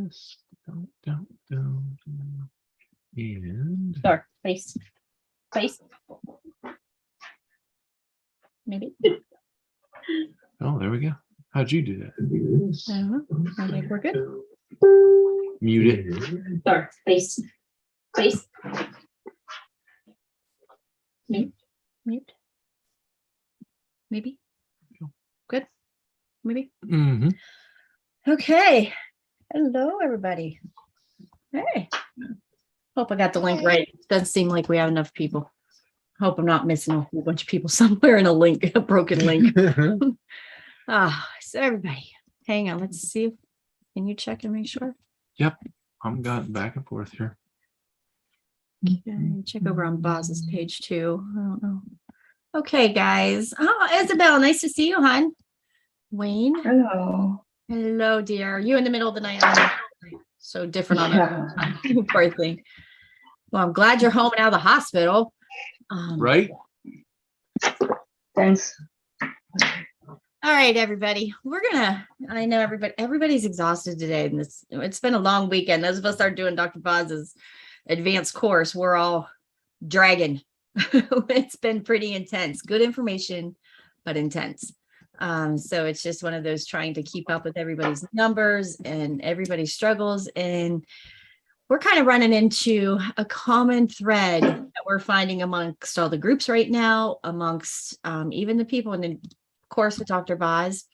this. Don't. And Sure. Face. Maybe. oh, there we go. How'd you do that? I think we're good. Mute it. Sure. Face. Mute. Maybe. Good. Maybe. Mm-hmm. Okay. Hello, everybody. Hey. Hope I got the link right. Doesn't seem like we have enough people. Hope I'm not missing a whole bunch of people somewhere in a broken link. So everybody, hang on. Let's see. Can you check and make sure? Yep. I'm going back and forth here. Okay, check over on Boz's page too. I don't know. Okay, guys. Oh, Isabel, nice to see you, hon. Wayne. Hello, dear. You in the middle of the night. So different on that. Poor thing. Well, I'm glad you're home and out of the hospital. Right? Thanks. All right, everybody. I know everybody's exhausted today. And it's been a long weekend. Those of us that are doing Dr. Boz's advanced course, we're all dragging. It's been pretty intense. Good information, but intense. So it's just one of those trying to keep up with everybody's numbers and everybody's struggles. And we're kind of running into a common thread that we're finding amongst all the groups right now, amongst even the people in the course with Dr. Boz.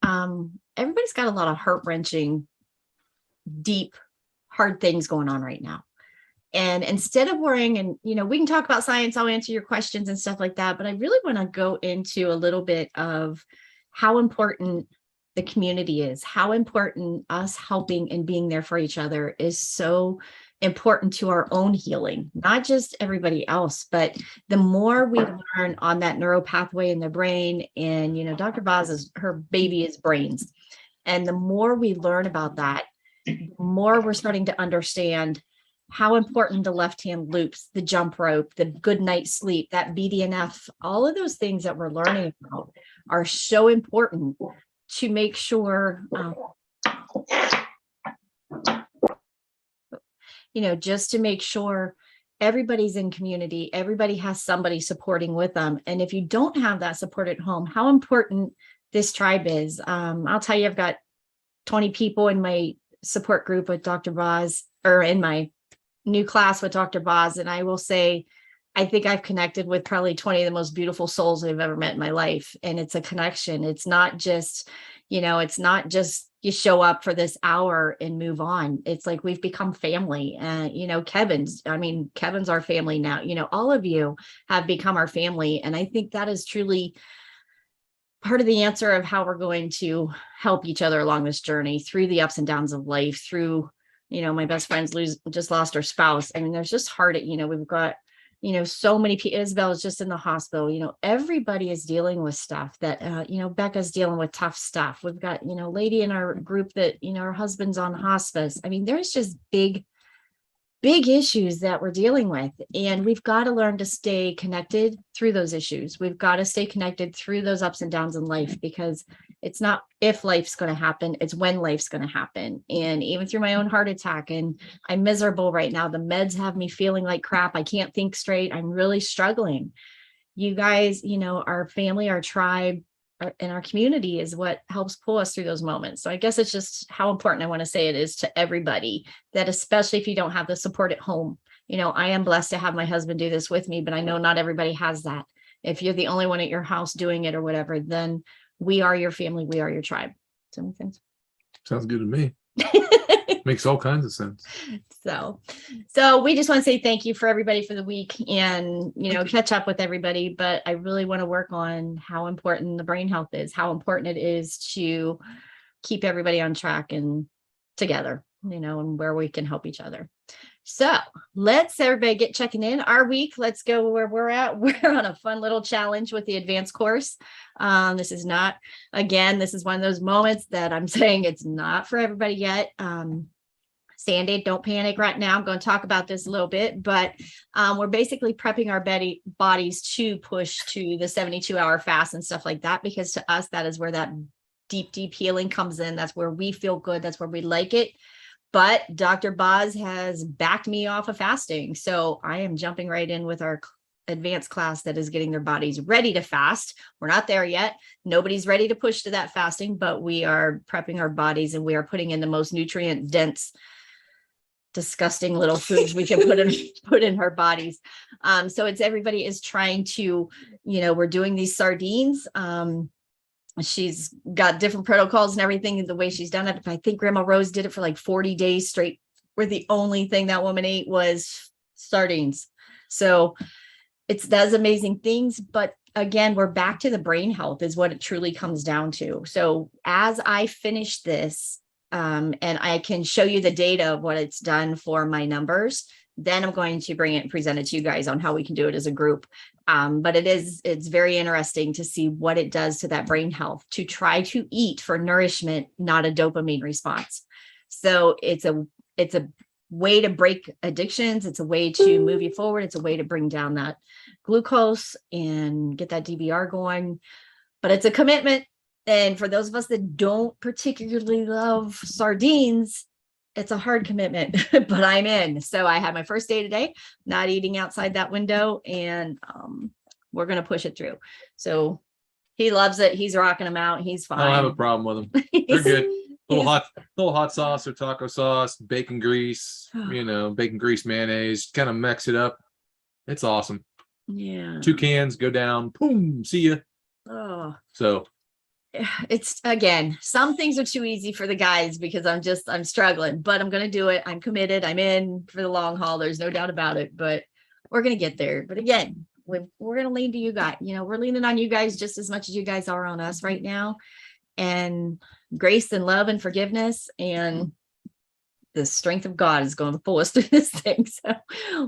Everybody's got a lot of heart-wrenching, deep, hard things going on right now. And instead of worrying, and, we can talk about science, I'll answer your questions and stuff like that, but I really want to go into a little bit of how important the community is, how important us helping and being there for each other is so important to our own healing, not just everybody else, but the more we learn on that neural pathway in the brain, and, Dr. Boz her baby is brains. And the more we learn about that, the more we're starting to understand how important the left-hand loops, the jump rope, the good night's sleep, that BDNF, all of those things that we're learning about are so important to make sure, just to make sure everybody's in community, everybody has somebody supporting with them. And if you don't have that support at home, how important this tribe is. I'll tell you, I've got 20 people in my support group with Dr. Boz, or in my new class with Dr. Boz. And I will say, I think I've connected with probably 20 of the most beautiful souls I've ever met in my life. And it's a connection. It's not just, you show up for this hour and move on. It's like we've become family. Kevin's our family now. All of you have become our family. And I think that is truly part of the answer of how we're going to help each other along this journey through the ups and downs of life, through, my best friend's just lost her spouse. I mean, there's just hard, we've got, so many people. Isabel is just in the hospital. Everybody is dealing with stuff that, Becca's dealing with tough stuff. We've got, lady in our group that, her husband's on hospice. I mean, there's just big issues that we're dealing with, and we've got to learn to stay connected through those issues. We've got to stay connected through those ups and downs in life, because it's not if life's going to happen, it's when life's going to happen. And even through my own heart attack, and I'm miserable right now. The meds have me feeling like crap. I can't think straight. I'm really struggling. You guys, our family, our tribe, and our community is what helps pull us through those moments. So I guess it's just how important I want to say it is to everybody, that especially if you don't have the support at home. I am blessed to have my husband do this with me, but I know not everybody has that. If you're the only one at your house doing it or whatever, then we are your family. We are your tribe. Does that make sense? Sounds good to me. Makes all kinds of sense. So we just want to say thank you for everybody for the week, and, catch up with everybody. But I really want to work on how important the brain health is, how important it is to keep everybody on track and together, and where we can help each other. So let's everybody get checking in our week. Let's go where we're at. We're on a fun little challenge with the advanced course. This is one of those moments that I'm saying it's not for everybody yet. Sandy, don't panic right now. I'm going to talk about this a little bit, but we're basically prepping our bodies to push to the 72-hour fast and stuff like that, because to us, that is where that deep healing comes in. That's where we feel good. That's where we like it. but Dr. Boz has backed me off of fasting. So I am jumping right in with our advanced class that is getting their bodies ready to fast. We're not there yet. Nobody's ready to push to that fasting, but we are prepping our bodies and we are putting in the most nutrient dense, disgusting little foods we can put in our bodies. So it's everybody is trying to, we're doing these sardines. She's got different protocols and everything, the way she's done it. I think Grandma Rose did it for like 40 days straight, where the only thing that woman ate was sardines. So it does amazing things. But again, we're back to the brain health is what it truly comes down to. So as I finish this, and I can show you the data of what it's done for my numbers, then I'm going to bring it and present it to you guys on how we can do it as a group. But it's very interesting to see what it does to that brain health, to try to eat for nourishment, not a dopamine response. So it's a way to break addictions. It's a way to move you forward. It's a way to bring down that glucose and get that DBR going, but it's a commitment. And for those of us that don't particularly love sardines, it's a hard commitment, but I'm in. So I had my first day today, not eating outside that window, and we're going to push it through. So he loves it. He's rocking them out. He's fine. I don't have a problem with them. They're good. Little hot sauce or taco sauce, bacon grease, bacon grease, mayonnaise, kind of mix it up. It's awesome. Yeah. 2 cans, go down, boom, see ya. Oh. So it's, again, some things are too easy for the guys because I'm struggling, but I'm going to do it. I'm committed. I'm in for the long haul. There's no doubt about it, but we're going to get there. But again, we're going to lean to you guys. We're leaning on you guys just as much as you guys are on us right now. And grace and love and forgiveness and the strength of God is going to pull us through this thing. So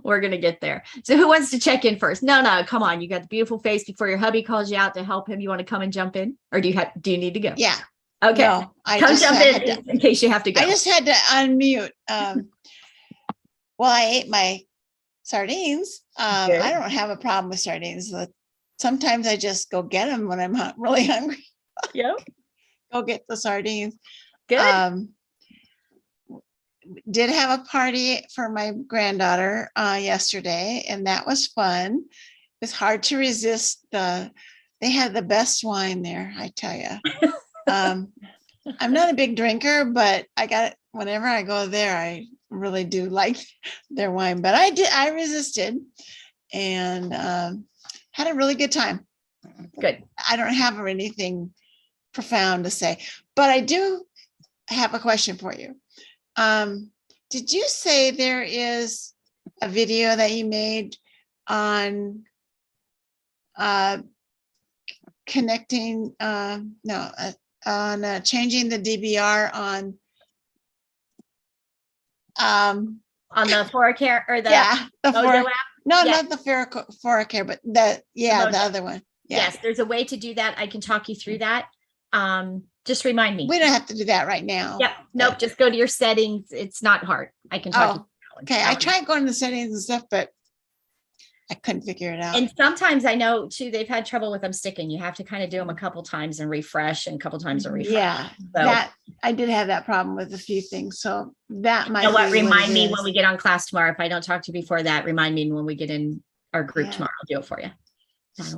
we're going to get there. So who wants to check in first? No, come on. You got the beautiful face before your hubby calls you out to help him. You want to come and jump in, or do you need to go? Yeah. Okay. No, come jump in case you have to go. I just had to unmute. Well, I ate my sardines. I don't have a problem with sardines. Sometimes I just go get them when I'm really hungry. Yep. Go get the sardines. Good. Did have a party for my granddaughter yesterday, and that was fun. It was hard to resist. They had the best wine there, I tell you. I'm not a big drinker, but whenever I go there, I really do like their wine. But I resisted and had a really good time. Good. I don't have anything profound to say, but I do have a question for you. Did you say there is a video that you made on connecting on changing the DBR on the Foracare or the Mojo app? No, yes. Not the Foracare, but the other one. Yeah. Yes, there's a way to do that. I can talk you through that. Just remind me. We don't have to do that right now. Yep. Nope. Just go to your settings. It's not hard. I can talk you through. Okay. I tried going to the settings and stuff, but I couldn't figure it out. And sometimes I know too, they've had trouble with them sticking. You have to kind of do them a couple times and refresh and a couple times and refresh. Yeah. So I did have that problem with a few things. So that might remind me when we get on class tomorrow. If I don't talk to you before that, remind me when we get in our group tomorrow. I'll do it for you.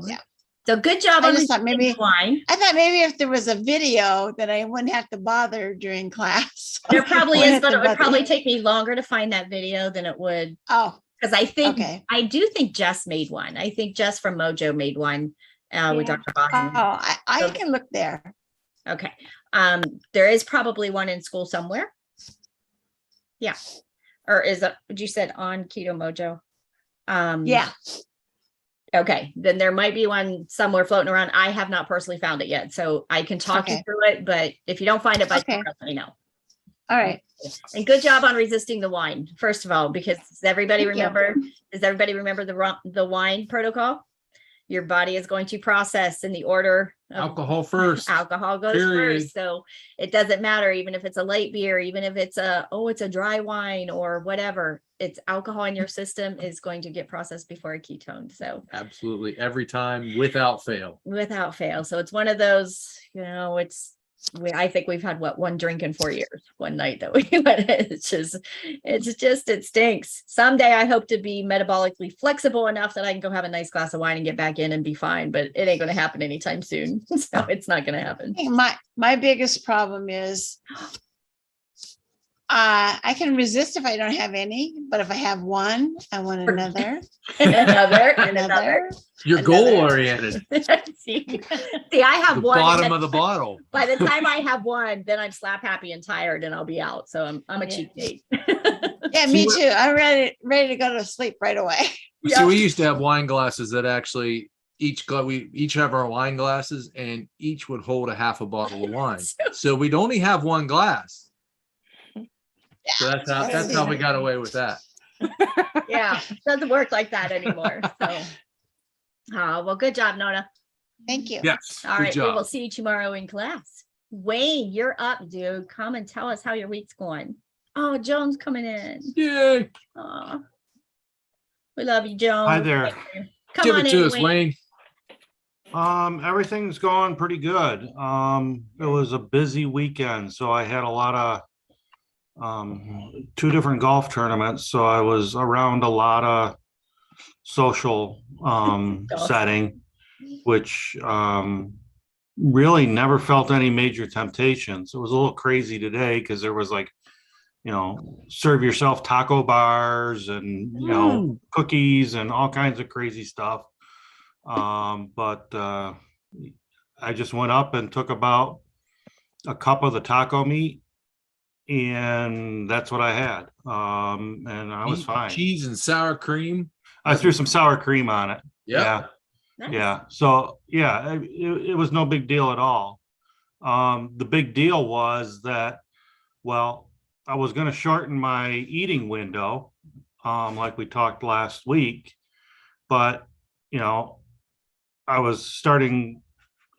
Yeah. So good job. I thought maybe if there was a video that I wouldn't have to bother during class. There probably is, but it would probably take me longer to find that video than it would. Oh, because I do think Jess made one. I think Jess from Mojo made one with Dr. Boz. I can look there. Okay. There is probably one in school somewhere. Yeah. Or is it, you said on Keto Mojo? Yeah. Okay, then there might be one somewhere floating around. I have not personally found it yet, so I can talk you through it. But if you don't find it by tomorrow, let me know. All right. And good job on resisting the wine, first of all, because does everybody remember the wine protocol? Your body is going to process in the order of alcohol first. Alcohol goes first. So it doesn't matter, even if it's a light beer, even if it's it's a dry wine or whatever, it's alcohol in your system is going to get processed before a ketone. So absolutely every time without fail. So it's one of those, it's I think we've had one drink in 4 years, one night that we went. It stinks. Someday I hope to be metabolically flexible enough that I can go have a nice glass of wine and get back in and be fine, but it ain't going to happen anytime soon. So it's not going to happen. My biggest problem is I can resist if I don't have any, but if I have one, I want another. another. You're goal oriented. See, I have The one. bottom of the bottle. By the time I have one, then I'm slap happy and tired and I'll be out. So I'm a cheap date. Yeah, me too. I'm ready to go to sleep right away. See, we used to have wine glasses that actually we each have our wine glasses and each would hold a half a bottle of wine. So we'd only have one glass. So that's how we got away with that. Yeah, doesn't work like that anymore. So, well, good job, Nona. Thank you. Yes. All good right, job. we will see you tomorrow in class. Wayne, you're up, dude. Come and tell us how your week's going. Oh, Joan's coming in. Yay. Oh, we love you, Joan. Hi there. Come Give on it to in, us, Wayne. Everything's going pretty good. It was a busy weekend, so I had a lot of 2 different golf tournaments, so I was around a lot of social setting, which really never felt any major temptations. It was a little crazy today because there was like, serve yourself taco bars and cookies and all kinds of crazy stuff. But I just went up and took about a cup of the taco meat, and that's what I had. And I was fine. Cheese and sour cream. I threw some sour cream on it. Yep. Yeah. Nice. Yeah. So yeah, it was no big deal at all. The big deal was that, well, I was going to shorten my eating window, like we talked last week, but I was starting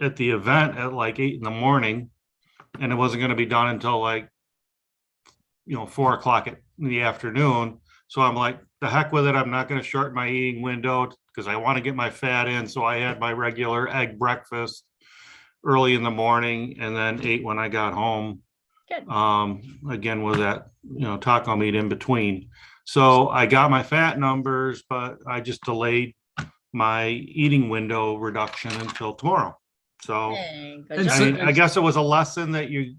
at the event at like 8 a.m, and it wasn't going to be done until like 4 o'clock in the afternoon. So I'm like, the heck with it. I'm not going to shorten my eating window because I want to get my fat in. So I had my regular egg breakfast early in the morning and then ate when I got home. Good. Again, with that, taco meat in between. So I got my fat numbers, but I just delayed my eating window reduction until tomorrow. So Hey, good And job. so- I guess it was a lesson that you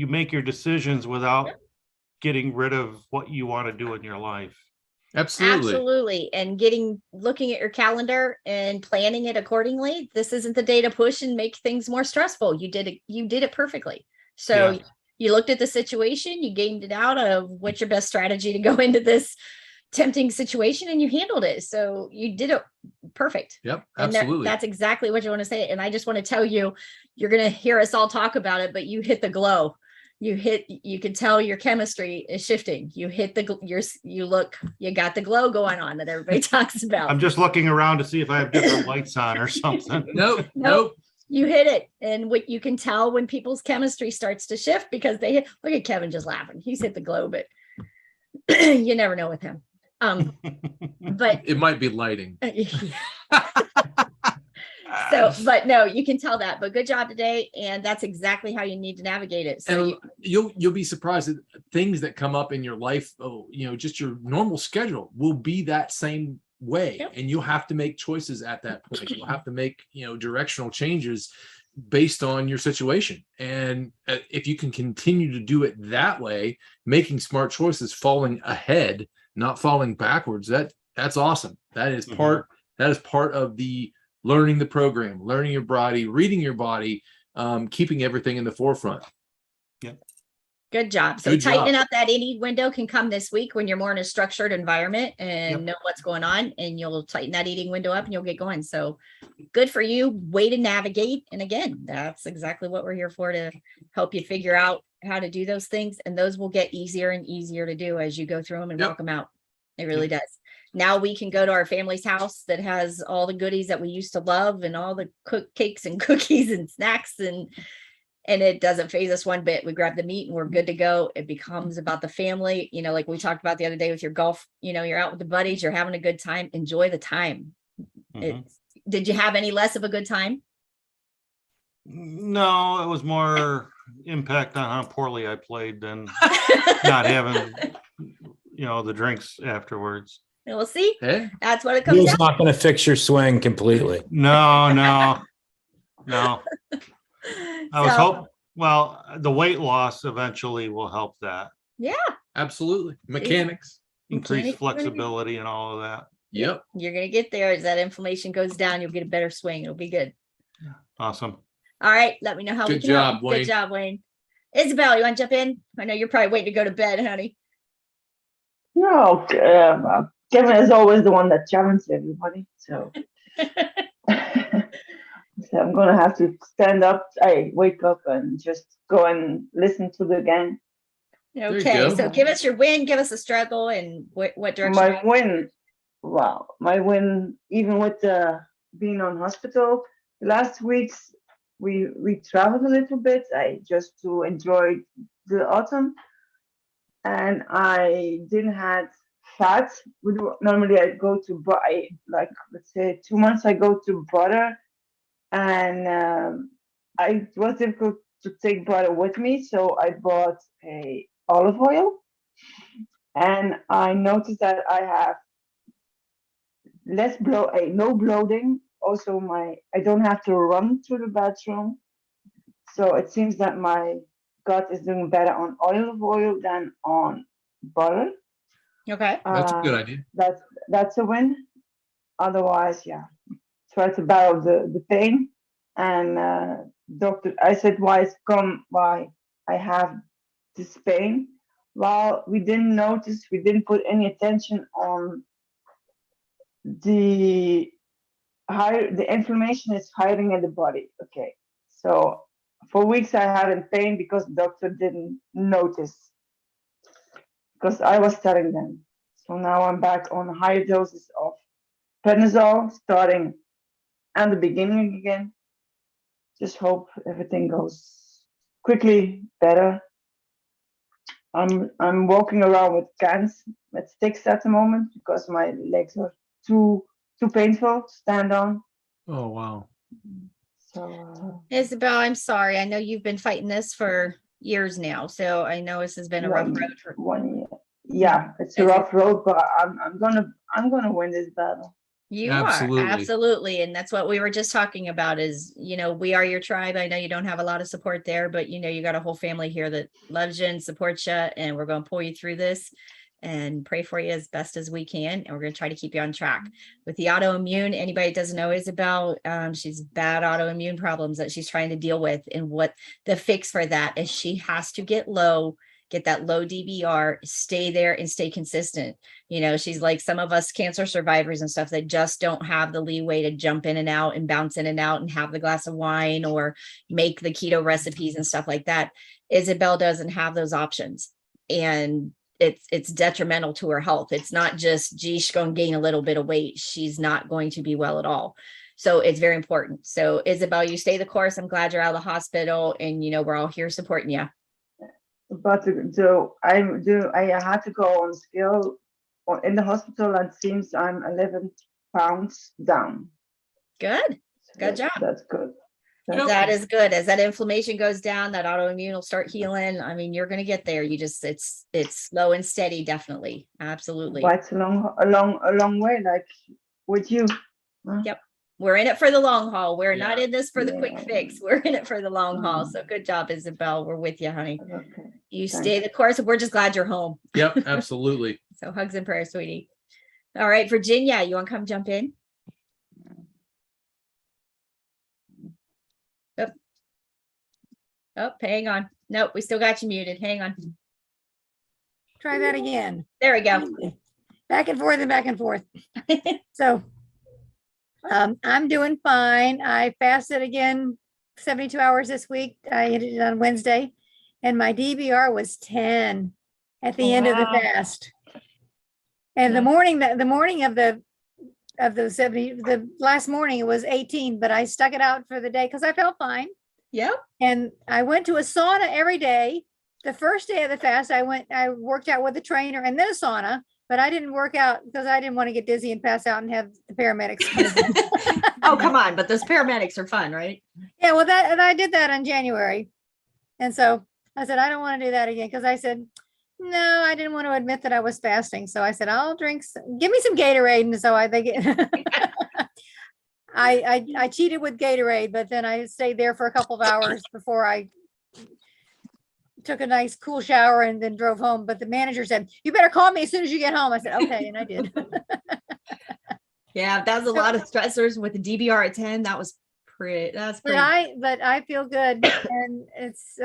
make your decisions without getting rid of what you want to do in your life. Absolutely. And looking at your calendar and planning it accordingly. This isn't the day to push and make things more stressful. You did it perfectly. So Yeah. you looked at the situation, you gamed it out of what's your best strategy to go into this tempting situation, and you handled it. So you did it perfect. Yep. And Absolutely. that's exactly what you want to say. And I just want to tell you, you're going to hear us all talk about it, but you hit the glow. You can tell your chemistry is shifting. You hit you got the glow going on that everybody talks about. I'm just looking around to see if I have different lights on or something. Nope. You hit it. And what you can tell when people's chemistry starts to shift because look at Kevin just laughing. He's hit the glow, but you never know with him. But It might be lighting. but no, you can tell that. But good job today, and that's exactly how you need to navigate it. So And you'll be surprised at things that come up in your life. Just your normal schedule will be that same way. Yep. And you'll have to make choices at that point. You'll have to make directional changes based on your situation. And if you can continue to do it that way, making smart choices, falling ahead, not falling backwards, that's awesome. That is part of the learning the program, learning your body, reading your body, keeping everything in the forefront. Yep. good job. So Good tightening job. up that eating window can come this week when you're more in a structured environment and Yep. know what's going on, and you'll tighten that eating window up and you'll get going. So good for you. Way to navigate. And again, that's exactly what we're here for, to help you figure out how to do those things. And those will get easier and easier to do as you go through them and Yep. walk them out. It really does. Now we can go to our family's house that has all the goodies that we used to love and all the cakes and cookies and snacks, and it doesn't phase us one bit. We grab the meat and we're good to go. It becomes about the family, like we talked about the other day with your golf, you're out with the buddies, you're having a good time, enjoy the time. Mhm. Did you have any less of a good time? No, it was more impact on how poorly I played than not having, the drinks afterwards. We'll see. Hey, That's what it comes He's down. not going to fix your swing completely. No. I was So, well, the weight loss eventually will help that. yeah, absolutely. Mechanics. Increase Mechanics. flexibility and all of that. Yep. you're going to get there. As that inflammation goes down, you'll get a better swing. It'll be good. Awesome. All right. Let me know how we Good can help. job, Wayne. Good job, Wayne. Isabel, you want to jump in? I know you're probably waiting to go to bed, honey. No, Kevin is always the one that challenges everybody. So, so I'm gonna have to stand up. I wake up and just go and listen to the gang. you Okay. go. So give us your win, give us a struggle, and what direction. My win, wow, my win. Even with being on hospital, last weeks we traveled a little bit. I just to enjoy the autumn, and I didn't have fat. Normally I go to like let's say 2 months I go to butter, and it was difficult to take butter with me, so I bought a olive oil, and I noticed that I have no bloating. Also, I don't have to run to the bathroom, so it seems that my gut is doing better on olive oil than on butter. Okay. That's a good idea. That's a win. Otherwise, yeah, try to battle the pain. And doctor, I said, why I have this pain? Well, we didn't put any attention on the inflammation is hiding in the body. Okay, so for weeks I had in pain because the doctor didn't notice, because I was telling them. So now I'm back on higher doses of prednisone, starting at the beginning again. Just hope everything goes quickly better. I'm walking around with cans, with sticks at the moment because my legs are too painful to stand on. Oh, wow. So Isabel, I'm sorry. I know you've been fighting this for years now, so I know this has been a rough road for 1 year. Yeah, it's a rough road, but I'm gonna win this battle. you. Absolutely. Are absolutely, and that's what we were just talking about. Is we are your tribe. I know you don't have a lot of support there, but you got a whole family here that loves you and supports you, and we're going to pull you through this and pray for you as best as we can, and we're going to try to keep you on track. With the autoimmune, anybody that doesn't know Isabel, she's bad autoimmune problems that she's trying to deal with, and what the fix for that is she has to get that low DBR, stay there and stay consistent. She's like some of us cancer survivors and stuff that just don't have the leeway to jump in and out and bounce in and out and have the glass of wine or make the keto recipes and stuff like that. Isabel doesn't have those options, and it's detrimental to her health. It's not just, gee, she's going to gain a little bit of weight. She's not going to be well at all. So it's very important. So Isabel, you stay the course. I'm glad you're out of the hospital, and we're all here supporting you. But I had to go on scale in the hospital, and it seems I'm 11 pounds down. Good. Good job. That's good. That is good. As that inflammation goes down, that autoimmune will start healing. I mean, you're going to get there. It's slow and steady. Definitely. Absolutely. But it's a long way, like with you. Huh? Yep. We're in it for the long haul. We're Yeah. not in this for the quick fix. We're in it for the long haul. So good job, Isabel. We're with you, honey. Okay. You Thanks. stay the course. We're just glad you're home. Yep, absolutely. So hugs and prayers, sweetie. All right, Virginia, you want to come jump in? Oh, hang on. Nope, we still got you muted. Hang on. Try that again. There we go. Back and forth and back and forth. So I'm doing fine. I fasted again 72 hours this week. I ended it on Wednesday, and my DBR was 10 at the end of the fast. And the morning of the 70, the last morning it was 18, but I stuck it out for the day because I felt fine. Yep. And I went to a sauna every day. The first day of the fast, I worked out with a trainer and then a sauna. but I didn't work out because I didn't want to get dizzy and pass out and have the paramedics come in. Oh, come on. But those paramedics are fun, right? Yeah, well, I did that in January. And so I said, I don't want to do that again. Cause I said, no, I didn't want to admit that I was fasting. So I said, I'll drink, give me some Gatorade. And so I cheated with Gatorade, but then I stayed there for a couple of hours before I took a nice cool shower and then drove home. But the manager said, you better call me as soon as you get home. I said, okay. And I did. Yeah, that was a lot of stressors with the DBR at 10. That's pretty. But I feel good. And it's,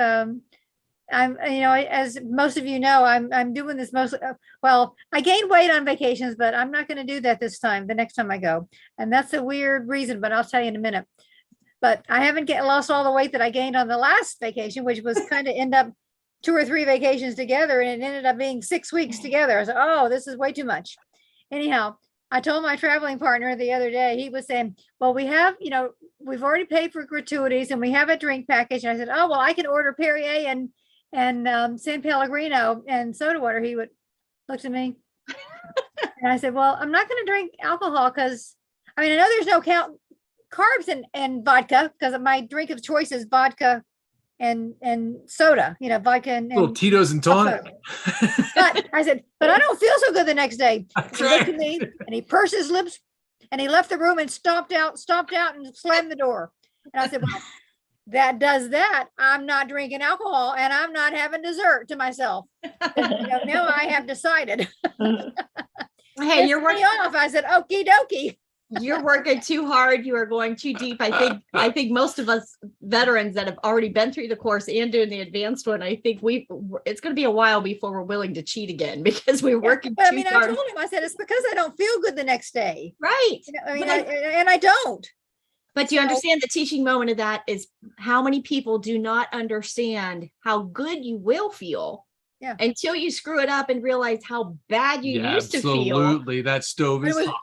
I'm, as most of you know, I'm doing this mostly. Well, I gained weight on vacations, but I'm not going to do that this time, the next time I go. And that's a weird reason, but I'll tell you in a minute. But I haven't lost all the weight that I gained on the last vacation, which was kind of end up 2 or 3 vacations together. And it ended up being 6 weeks together. I said, oh, this is way too much. Anyhow, I told my traveling partner the other day, he was saying, well, we have, we've already paid for gratuities and we have a drink package. And I said, oh, well, I can order Perrier and San Pellegrino and soda water. He would look at me and I said, well, I'm not going to drink alcohol because I know there's no carbs and vodka because my drink of choice is vodka and soda, vodka and little Tito's and tonic. But I said, but I don't feel so good the next day. He looked at me and he pursed his lips and he left the room and stomped out and slammed the door. And I said, well, that does that. I'm not drinking alcohol and I'm not having dessert to myself. Now I have decided. Hey, you're working off. I said, okie dokie. You're working too hard. You are going too deep. I think most of us veterans that have already been through the course and doing the advanced one, I think it's going to be a while before we're willing to cheat again because we're working too hard. I told him, I said, it's because I don't feel good the next day. Right. I don't. But do you understand the teaching moment of that is how many people do not understand how good you will feel until you screw it up and realize how bad you used to feel. Absolutely. That stove is hot.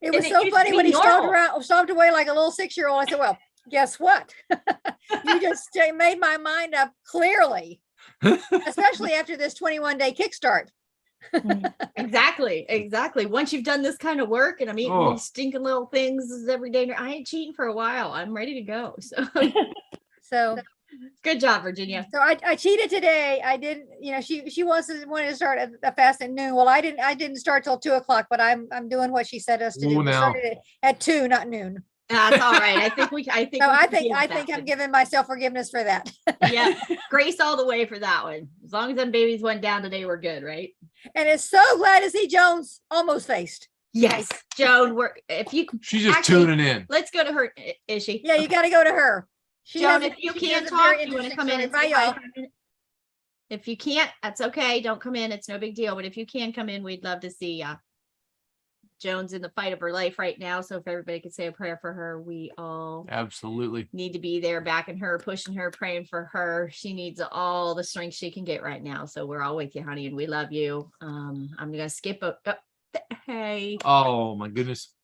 It was so funny when he stomped away like a little 6-year-old. I said, well, guess what? You just made my mind up clearly, especially after this 21-day kickstart. Exactly. Once you've done this kind of work and I'm eating these stinking little things every day, I ain't cheating for a while. I'm ready to go. So good job, Virginia. So I cheated today. I didn't, she wanted to start a fast at noon. Well, I didn't start till 2:00, but I'm doing what she said us to do. We started at 2, not noon. That's all right. I think I'm giving myself forgiveness for that. Yeah. Grace all the way for that one. As long as them babies went down today, we're good, right? And it's so glad to see Jones almost faced. Yes. Joan, she's just tuning in. Let's go to her. Is she? Yeah, you got to go to her. Joan, if you can't talk, you want to come in and say hi. If you can't, that's okay. Don't come in. It's no big deal. But if you can come in, we'd love to see you. Joan's in the fight of her life right now. So if everybody could say a prayer for her, we all absolutely need to be there, backing her, pushing her, praying for her. She needs all the strength she can get right now. So we're all with you, honey, and we love you. I'm going to skip. Hey. Oh my goodness.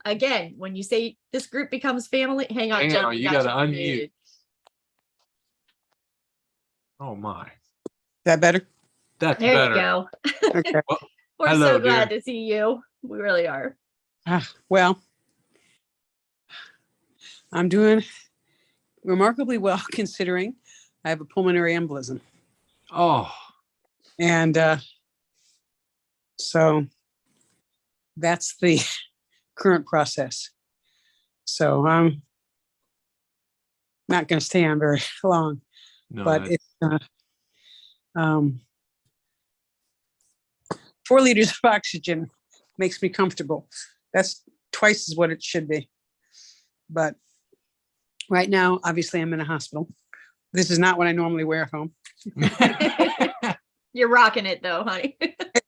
Again, when you say this group becomes family, hang on, Joan, you got to unmute. Oh my. That better? That's there better. You go. Okay. Well, we're hello, so glad to see you. We really are. Well, I'm doing remarkably well considering I have a pulmonary embolism. Oh. And so that's the current process. So I'm not going to stay on very long, but it's 4 liters of oxygen makes me comfortable. That's twice as what it should be. But right now, obviously, I'm in a hospital. This is not what I normally wear at home. You're rocking it though, honey.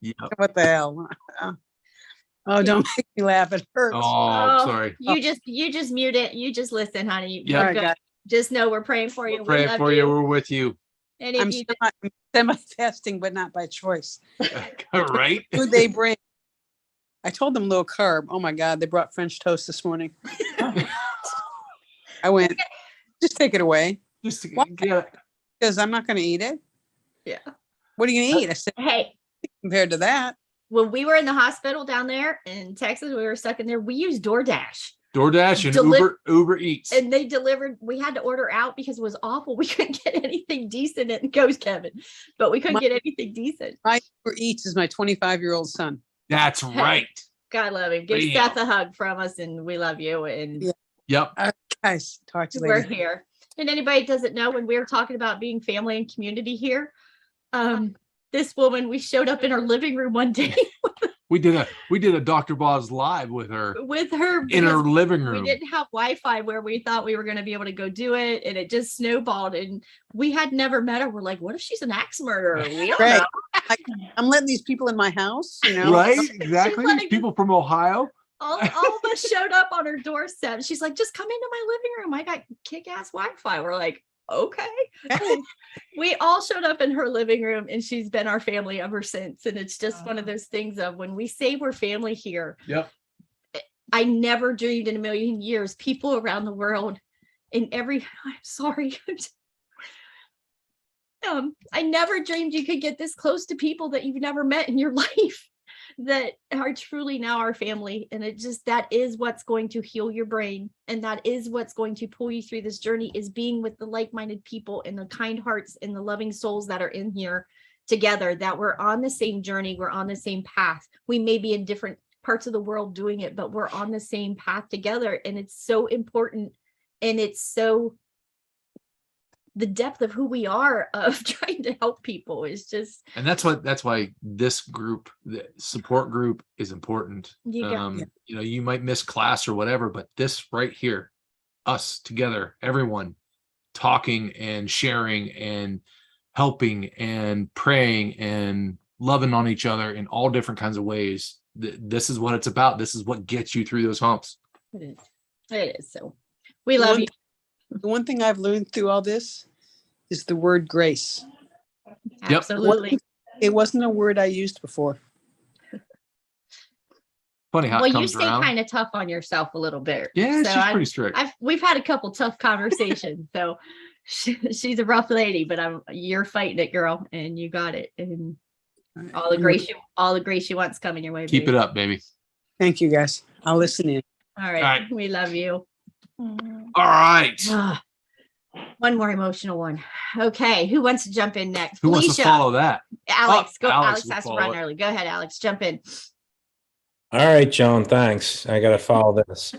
Yep. What the hell? Oh, don't make me laugh. It hurts. Oh, sorry. You just mute it. You just listen, honey. Yeah. Good. Just know we're praying for you. We're praying for you. We're with you. And I'm semi-fasting, but not by choice. Right? Food they bring. I told them low carb. Oh my God, they brought French toast this morning. I went, just take it away. Just Why? Because I'm not going to eat it. Yeah. What are you going to eat? I said, Hey, compared to that. when we were in the hospital down there in Texas, we were stuck in there. We used DoorDash. DoorDash and Uber Eats. And they delivered. We had to order out because it was awful. We couldn't get anything decent. And goes Kevin, but we couldn't get anything decent. My Uber Eats is my 25-year-old son. That's right. God love him. Give Bam. Seth a hug from us, and we love you. And Yeah. Yep. Guys, talk to you we're later. here. And anybody that doesn't know, when we were talking about being family and community here, this woman, we showed up in her living room one day We did a drboz live with her with her in her because living we room. didn't have Wi-Fi where we thought we were going to be able to go do it, and it just snowballed. And we had never met her. We're like, what if she's an axe murderer? We don't Right. know. I'm letting these people in my house, you know. Right? Exactly. letting People from Ohio. All of us showed up on her doorstep. She's like, just come into my living room. I got kick-ass Wi-Fi. We're like, okay. Okay. We all showed up in her living room, and she's been our family ever since. And it's just one of those things of when we say we're family here. Yep. I never dreamed in a million years people around the world in every, I'm sorry. I never dreamed you could get this close to people that you've never met in your life that are truly now our family. And it just, that is what's going to heal your brain. And that is what's going to pull you through this journey, is being with the like-minded people and the kind hearts and the loving souls that are in here together, that we're on the same journey. We're on the same path. We may be in different parts of the world doing it, but we're on the same path together. And it's so important. And it's so, the depth of who we are of trying to help people is just, And that's why this group, the support group, is important. you got, You know, you might miss class or whatever, but this right here, us together, everyone talking and sharing and helping and praying and loving on each other in all different kinds of ways. This is what it's about. This is what gets you through those humps. it is. So we love you. The one thing I've learned through all this is the word grace. Yep. Absolutely. It wasn't a word I used before. Funny how Well, it you comes stay around. kind of tough on yourself a little bit. Yeah, So she's pretty strict. we've had a couple tough conversations. So she's a rough lady, but you're fighting it, girl, and you got it. And all the grace you want's coming your way. Keep it up, baby. Thank you, guys. I'll listen in. All right. All right. We love you. All right. One more emotional one. Okay. Who wants to jump in next? Who wants to follow that? Alex, go. Alex Alex will has to follow run it. early. Go ahead, Alex. Jump in. All right, Joan, thanks. I got to follow this.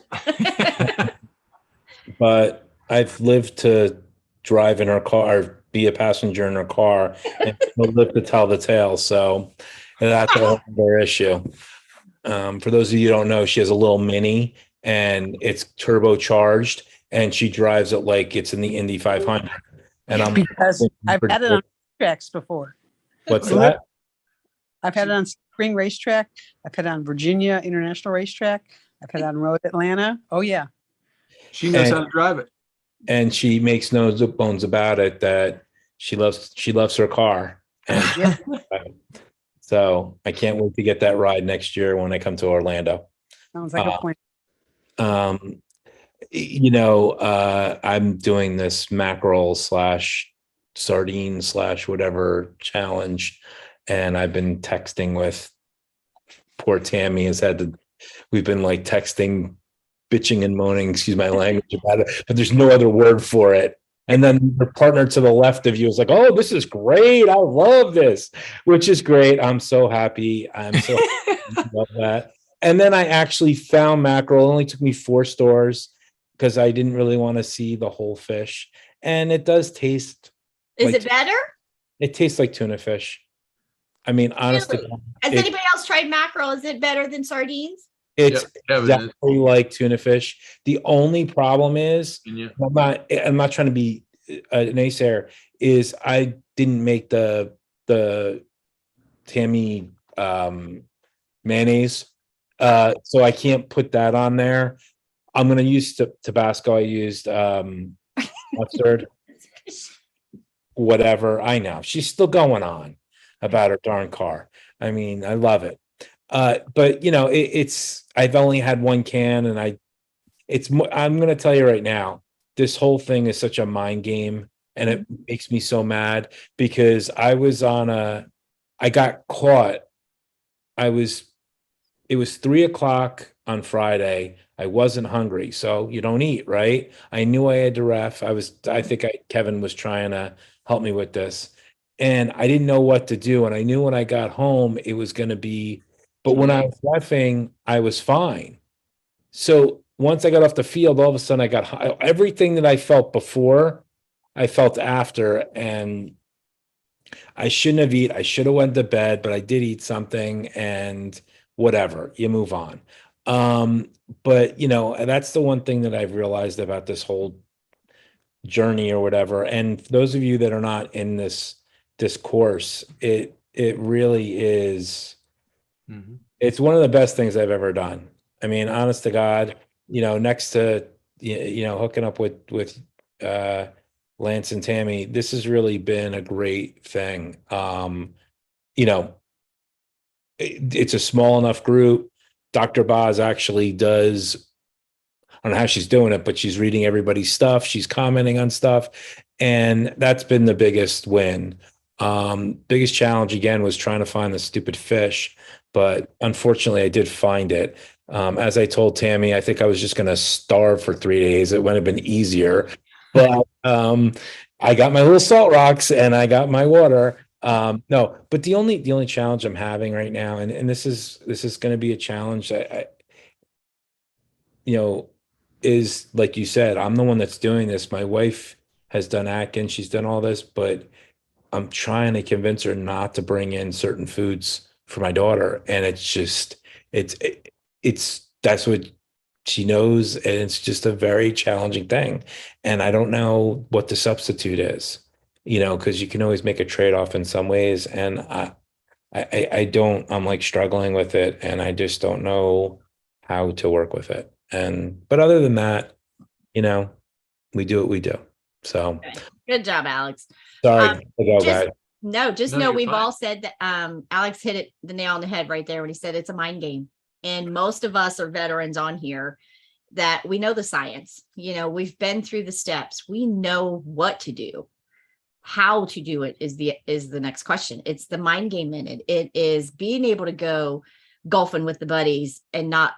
But I've lived to drive in her car, or be a passenger in her car, and live to tell the tale. So that's a whole other issue. For those of you who don't know, she has a little Mini, and it's turbocharged, and she drives it like it's in the Indy 500. And I'm Because I've had it on tracks before. What's that? I've had it on Spring Racetrack. I've had it on Virginia International Racetrack. I've had it on Road Atlanta. Oh yeah. She knows how to drive it. And she makes no bones about it that she loves her car. And Yeah. so I can't wait to get that ride next year when I come to Orlando. Sounds like a plan. I'm doing this mackerel / sardine / whatever challenge, and I've been texting with poor Tammy. We've been like texting, bitching and moaning, excuse my language, about it, but there's no other word for it. And then the partner to the left of you is like, oh, this is great. I love this, which is great. I'm so happy. I'm so happy about that. And then I actually found mackerel. It only took me 4 stores because I didn't really want to see the whole fish. And it does taste. Is like it better? It tastes like tuna fish. I mean, honestly, Really? Has anybody else tried mackerel? Is it better than sardines? it's Yep, definitely like tuna fish. The only problem is, Yeah. I'm not trying to be a naysayer, is I didn't make the Tammy mayonnaise. So I can't put that on there. I'm going to use Tabasco. I used mustard. Whatever. I know. She's still going on about her darn car. I mean, I love it. But I've only had 1 can, and I'm going to tell you right now, this whole thing is such a mind game And it makes me so mad because I got caught. It was 3:00 on Friday. I wasn't hungry. So you don't eat, right? I knew I had to ref. Kevin was trying to help me with this, and I didn't know what to do. And I knew when I got home, it was going to be, but when I was refing, I was fine. So once I got off the field, all of a sudden I got everything that I felt before, I felt after, and I shouldn't have eaten. I should have went to bed, but I did eat something, and whatever, you move on. But that's the one thing that I've realized about this whole journey or whatever. And those of you that are not in this course, it really is. Mhm. It's one of the best things I've ever done. I mean, honest to God, next to hooking up with Lance and Tammy, this has really been a great thing. It's a small enough group. Drboz actually does, I don't know how she's doing it, but she's reading everybody's stuff. She's commenting on stuff. And that's been the biggest win. Biggest challenge again was trying to find the stupid fish, but unfortunately I did find it. As I told Tammy, I think I was just going to starve for 3 days. It would have been easier, but I got my little salt rocks and I got my water. No, but the only challenge I'm having right now, and this is going to be a challenge. Is like you said, I'm the one that's doing this. My wife has done Atkins, she's done all this, but I'm trying to convince her not to bring in certain foods for my daughter, and that's what she knows, and it's just a very challenging thing. And I don't know what the substitute is, because you can always make a trade-off in some ways, and I'm like struggling with it, and I just don't know how to work with it. But other than that, we do what we do. So Good job, Alex. sorry to go, guys. No, just No, know you're we've fine. all said that Alex hit the nail on the head right there when he said it's a mind game. And most of us are veterans on here that we know the science. We've been through the steps. We know what to do. How to do it is the next question. It's the mind game in it. It is being able to go golfing with the buddies and not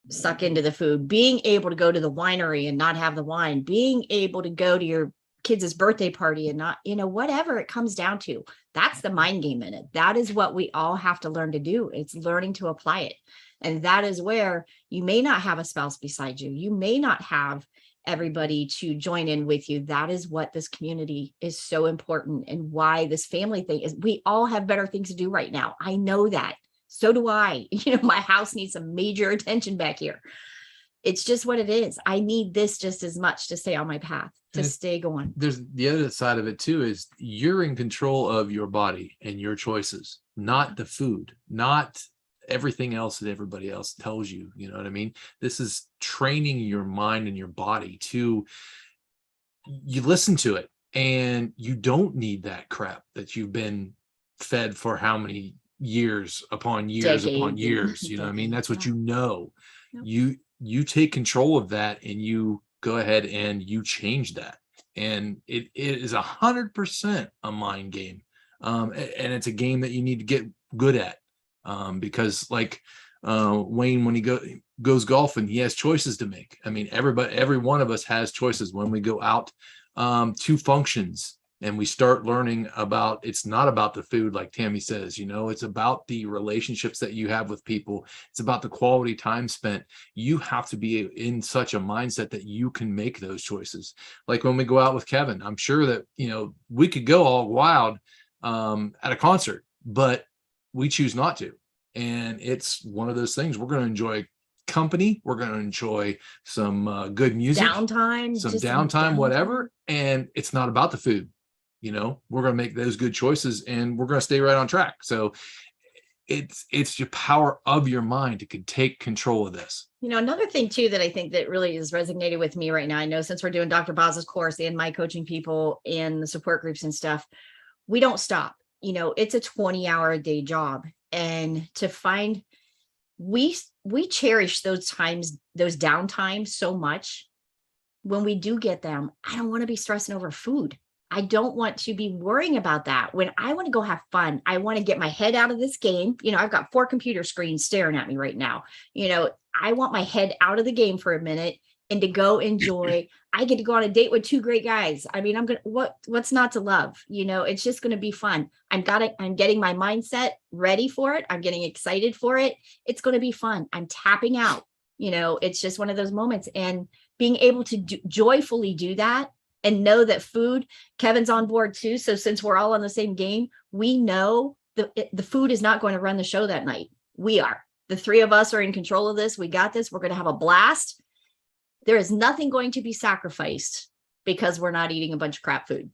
suck into the food, being able to go to the winery and not have the wine, being able to go to your kids' birthday party and not, whatever it comes down to. That's the mind game in it. That is what we all have to learn to do. It's learning to apply it. And that is where you may not have a spouse beside you. You may not have everybody to join in with you. That is what this community is so important, and why this family thing is. We all have better things to do right now. I know that. So do I. My house needs some major attention back here. It's just what it is. I need this just as much to stay on my path, to stay going. There's the other side of it too, is you're in control of your body and your choices, not the food, not everything else that everybody else tells you. You know what I mean? This is training your mind and your body to, you listen to it, and you don't need that crap that you've been fed for how many years upon years upon years. You know what I mean? That's what you know. Yep. You take control of that, and you go ahead and you change that. And it is 100% a mind game. And it's a game that you need to get good at. Because like Wayne, when he goes golfing, he has choices to make. I mean, every one of us has choices when we go out to functions, and we start learning about, it's not about the food, like Tammy says, it's about the relationships that you have with people. It's about the quality time spent. You have to be in such a mindset that you can make those choices. Like when we go out with Kevin, I'm sure that, we could go all wild at a concert, but we choose not to. And it's one of those things. We're going to enjoy company. We're going to enjoy some good music, some downtime, whatever. And it's not about the food. We're going to make those good choices, and we're going to stay right on track. So it's your power of your mind to take control of this. Another thing too, that I think that really is resonated with me right now, I know since we're doing Drboz's course and my coaching people and the support groups and stuff, we don't stop. It's a 20-hour a day job. And to find, we cherish those times, those downtimes so much. When we do get them, I don't want to be stressing over food. I don't want to be worrying about that. When I want to go have fun, I want to get my head out of this game. I've got 4 computer screens staring at me right now. I want my head out of the game for a minute and to go enjoy. I get to go on a date with 2 great guys. I mean, what's not to love? It's just going to be fun. I'm getting my mindset ready for it. I'm getting excited for it. It's going to be fun. I'm tapping out. It's just one of those moments, and being able to joyfully do that and know that food, Kevin's on board too. So since we're all on the same game, we know the food is not going to run the show that night. We are. The 3 of us are in control of this. We got this. We're going to have a blast. There is nothing going to be sacrificed because we're not eating a bunch of crap food.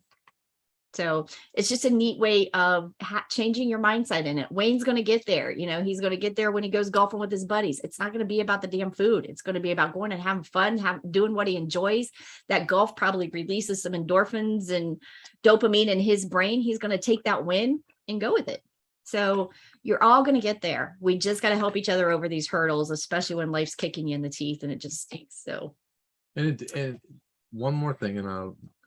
So it's just a neat way of changing your mindset in it. Wayne's going to get there. He's going to get there when he goes golfing with his buddies. It's not going to be about the damn food. It's going to be about going and having fun, doing what he enjoys. That golf probably releases some endorphins and dopamine in his brain. He's going to take that win and go with it. So you're all going to get there. We just got to help each other over these hurdles, especially when life's kicking you in the teeth and it just stinks. So, and one more thing, and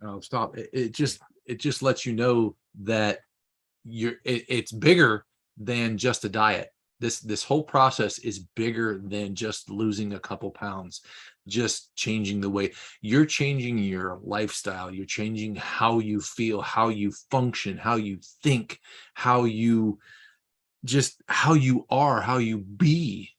I'll stop. It just lets you know that it's bigger than just a diet. This whole process is bigger than just losing a couple pounds, just changing the way you're changing your lifestyle. You're changing how you feel, how you function, how you think, how you are, how you be.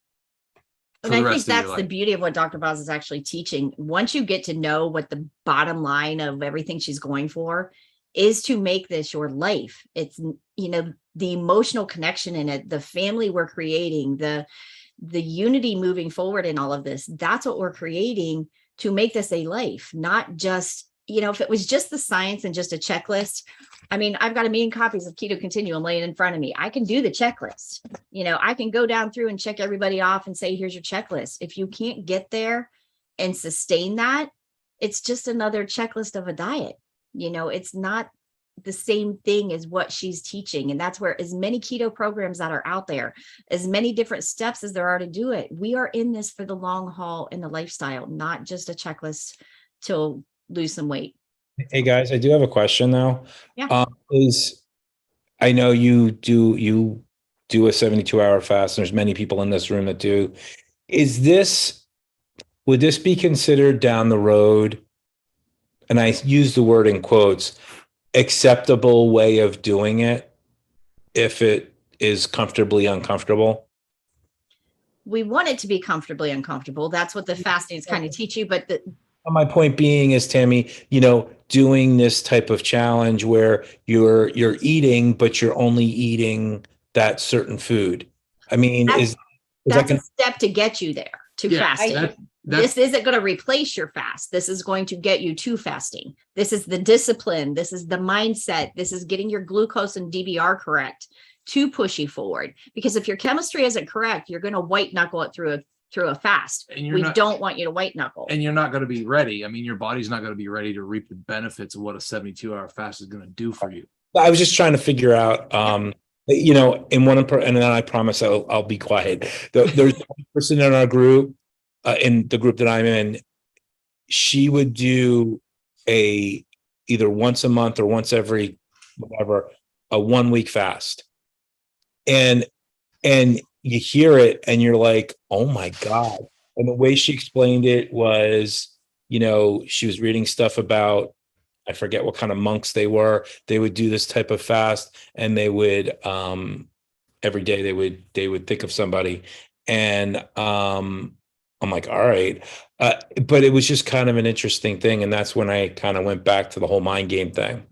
And I think that's the beauty of what Dr. Boz is actually teaching. Once you get to know what the bottom line of everything she's going for is, to make this your life. It's, the emotional connection in it, the family we're creating, the unity moving forward in all of this. That's what we're creating to make this a life, not just, if it was just the science and just a checklist. I mean, I've got 1 million copies of Keto Continuum laying in front of me. I can do the checklist. I can go down through and check everybody off and say, here's your checklist. If you can't get there and sustain that, it's just another checklist of a diet. It's not the same thing as what she's teaching. And that's where, as many keto programs that are out there, as many different steps as there are to do it, we are in this for the long haul in the lifestyle, not just a checklist to lose some weight. Hey guys, I do have a question though. Yeah. I know you do a 72-hour fast, and there's many people in this room that do. Would this be considered down the road, and I use the word in quotes, acceptable way of doing it if it is comfortably uncomfortable? We want it to be comfortably uncomfortable. That's what the fasting is kind of teach you. But my point being is, Tammy, doing this type of challenge where you're eating, but you're only eating that certain food. I mean, that's a step to get you there to fasting. This isn't going to replace your fast. This is going to get you to fasting. This is the discipline. This is the mindset. This is getting your glucose and DBR correct to push you forward. Because if your chemistry isn't correct, you're going to white knuckle it through a fast. We don't want you to white knuckle. And you're not going to be ready. I mean, your body's not going to be ready to reap the benefits of what a 72-hour fast is going to do for you. I was just trying to figure out, in one, and then I promise I'll be quiet. There's one person in our group, in the group that I'm in, she would do either once a month or once every whatever, a 1-week fast. And you hear it and you're like, oh my God. And the way she explained it was, she was reading stuff about, I forget what kind of monks they were. They would do this type of fast, and they would, every day they would think of somebody. And I'm like, all right. But it was just kind of an interesting thing. And that's when I kind of went back to the whole mind game thing.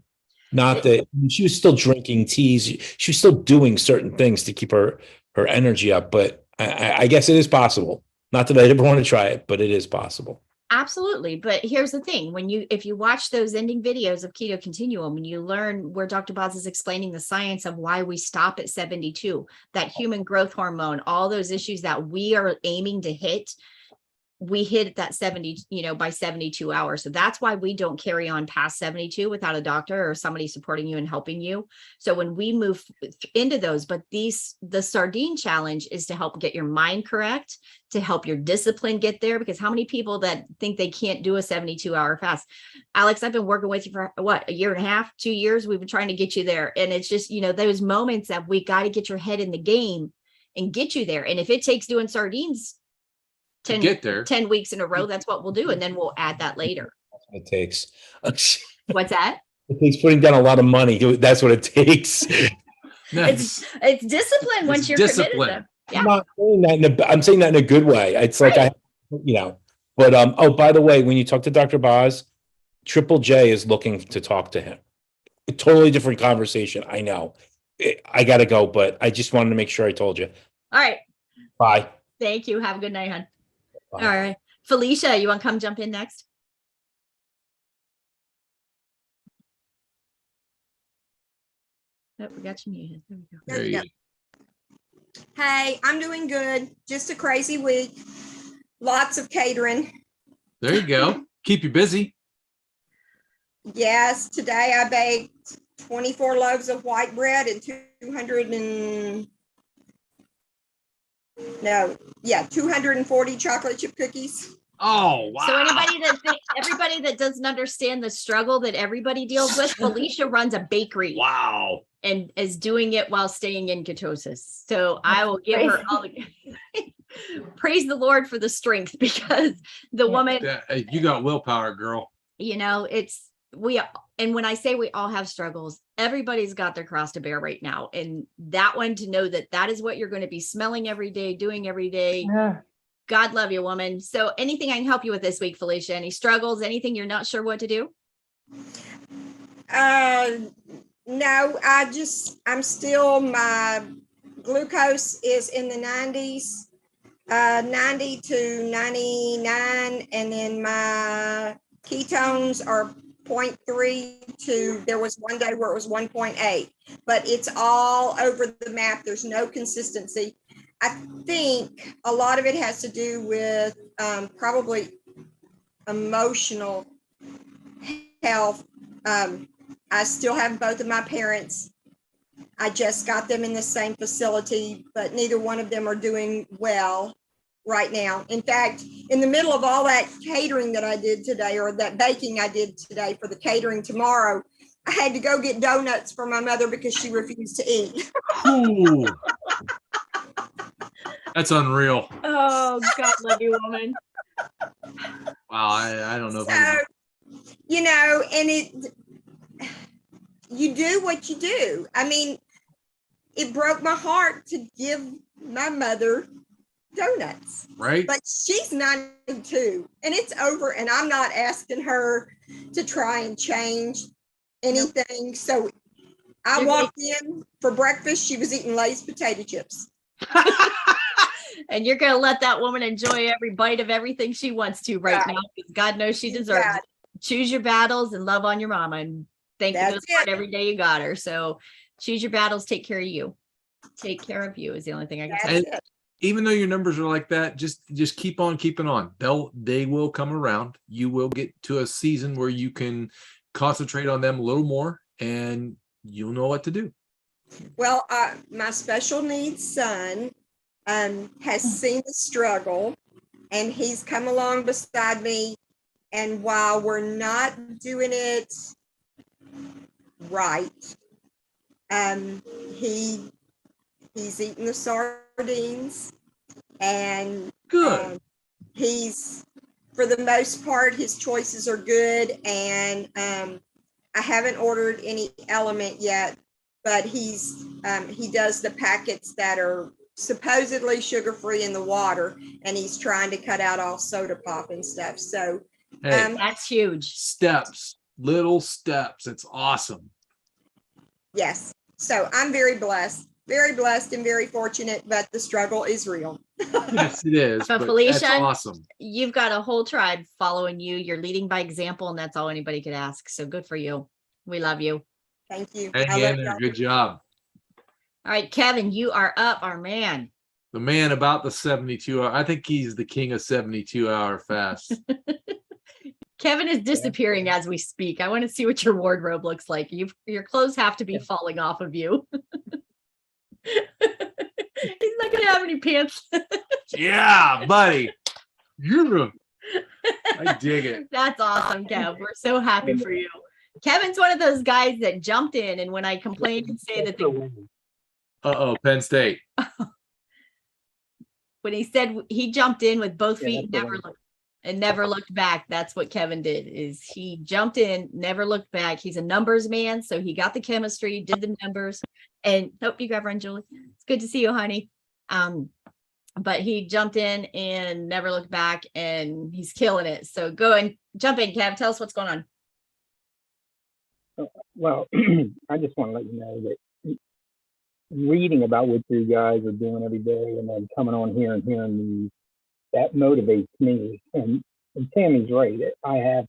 Not that she was still drinking teas. She was still doing certain things to keep her energy up. But I guess it is possible. Not that I'd ever want to try it, but it is possible. Absolutely. But here's the thing. If you watch those ending videos of Keto Continuum, and you learn where Dr. Boz is explaining the science of why we stop at 72, that human growth hormone, all those issues that we are aiming to hit, we hit that 70, by 72 hours. So that's why we don't carry on past 72 without a doctor or somebody supporting you and helping you. So when we move into those, but the sardine challenge is to help get your mind correct, to help your discipline get there, because how many people that think they can't do a 72-hour fast? Alex, I've been working with you for what, a year and a half, 2 years. We've been trying to get you there. And it's just, those moments that we got to get your head in the game and get you there. And if it takes doing sardines 10, get there 10 weeks in a row, that's what we'll do. And then we'll add that later. That's what it takes. What's that? It takes putting down a lot of money. That's what it takes. It's discipline once you're committed. Yeah. I'm not saying that I'm saying that in a good way. It's like, Right. but oh, by the way, when you talk to Dr. Boz, Triple J is looking to talk to him. A totally different conversation. I know. I got to go, but I just wanted to make sure I told you. All right. Bye. Thank you. Have a good night, hon. Bye. All right. Felicia, you want to come jump in next? Oh, we got you muted. There we go. there you go. Hey, I'm doing good. Just a crazy week. Lots of catering. There you go. Keep you busy. Yes, today I baked 24 loaves of white bread and 240 chocolate chip cookies. Oh wow. So everybody that doesn't understand the struggle that everybody deals with, Felicia runs a bakery. Wow. And is doing it while staying in ketosis. So I will give her all the praise the Lord for the strength, because the woman, You got willpower, girl. and when I say we all have struggles, everybody's got their cross to bear right now. And that one, to know that is what you're going to be smelling every day, doing every day. Yeah. God love you, woman. So anything I can help you with this week, Felicia? Any struggles, anything you're not sure what to do? No, I'm still, my glucose is in the 90s, 90 to 99. And then my ketones are 0.3 to, there was one day where it was 1.8, but it's all over the map. There's no consistency. I think a lot of it has to do with probably emotional health. I still have both of my parents. I just got them in the same facility, but neither one of them are doing well right now. In fact, in the middle of all that catering that I did today, or that baking I did today for the catering tomorrow, I had to go get donuts for my mother because she refused to eat. Ooh. That's unreal. Oh, God love you, woman. Wow. I don't know. So, and you do what you do. I mean, it broke my heart to give my mother donuts. Right. But she's 92 and it's over, and I'm not asking her to try and change anything. So I walked in for breakfast. She was eating Lay's potato chips. And you're going to let that woman enjoy every bite of everything she wants to right now, because God knows she deserves it. Choose your battles and love on your mama, and thank you for every day you got her. So choose your battles, take care of you. Take care of you is the only thing I can say. Even though your numbers are like that, just keep on keeping on. They will come around. You will get to a season where you can concentrate on them a little more, and you'll know what to do. Well, my special needs son has seen the struggle, and he's come along beside me. And while we're not doing it right, he's eating the sardines, and Good. He's, for the most part, his choices are good. And I haven't ordered any Element yet, but he does the packets that are supposedly sugar-free in the water, and he's trying to cut out all soda pop and stuff. So Hey, that's huge. Little steps. It's awesome. Yes. So I'm very blessed and very fortunate, but the struggle is real. Yes, it is. But But Felicia, that's awesome. You've got a whole tribe following you. You're leading by example, and that's all anybody could ask. So good for you. We love you. Thank you. Hang in there. Good job. All right, Kevin, you are up, our man. The man about the 72 hour. I think he's the king of 72-hour fasts. Kevin is disappearing as we speak. I want to see what your wardrobe looks like. Your clothes have to be falling off of you. He's not going to have any pants. Yeah, buddy. I dig it. That's awesome, Kev. We're so happy for you. Kevin's one of those guys that jumped in, and when I complained and say that Penn State. when he said he jumped in with both feet, that's never looked back. That's what Kevin did, is he jumped in, never looked back. He's a numbers man, so he got the chemistry, did the numbers, and hope you got run, Julie. It's good to see you, honey. But he jumped in and never looked back, and he's killing it. So go and jump in, Kev. Tell us what's going on. Well, I just want to let you know that reading about what you guys are doing every day and then coming on here and hearing these, that motivates me. And Tammy's right. I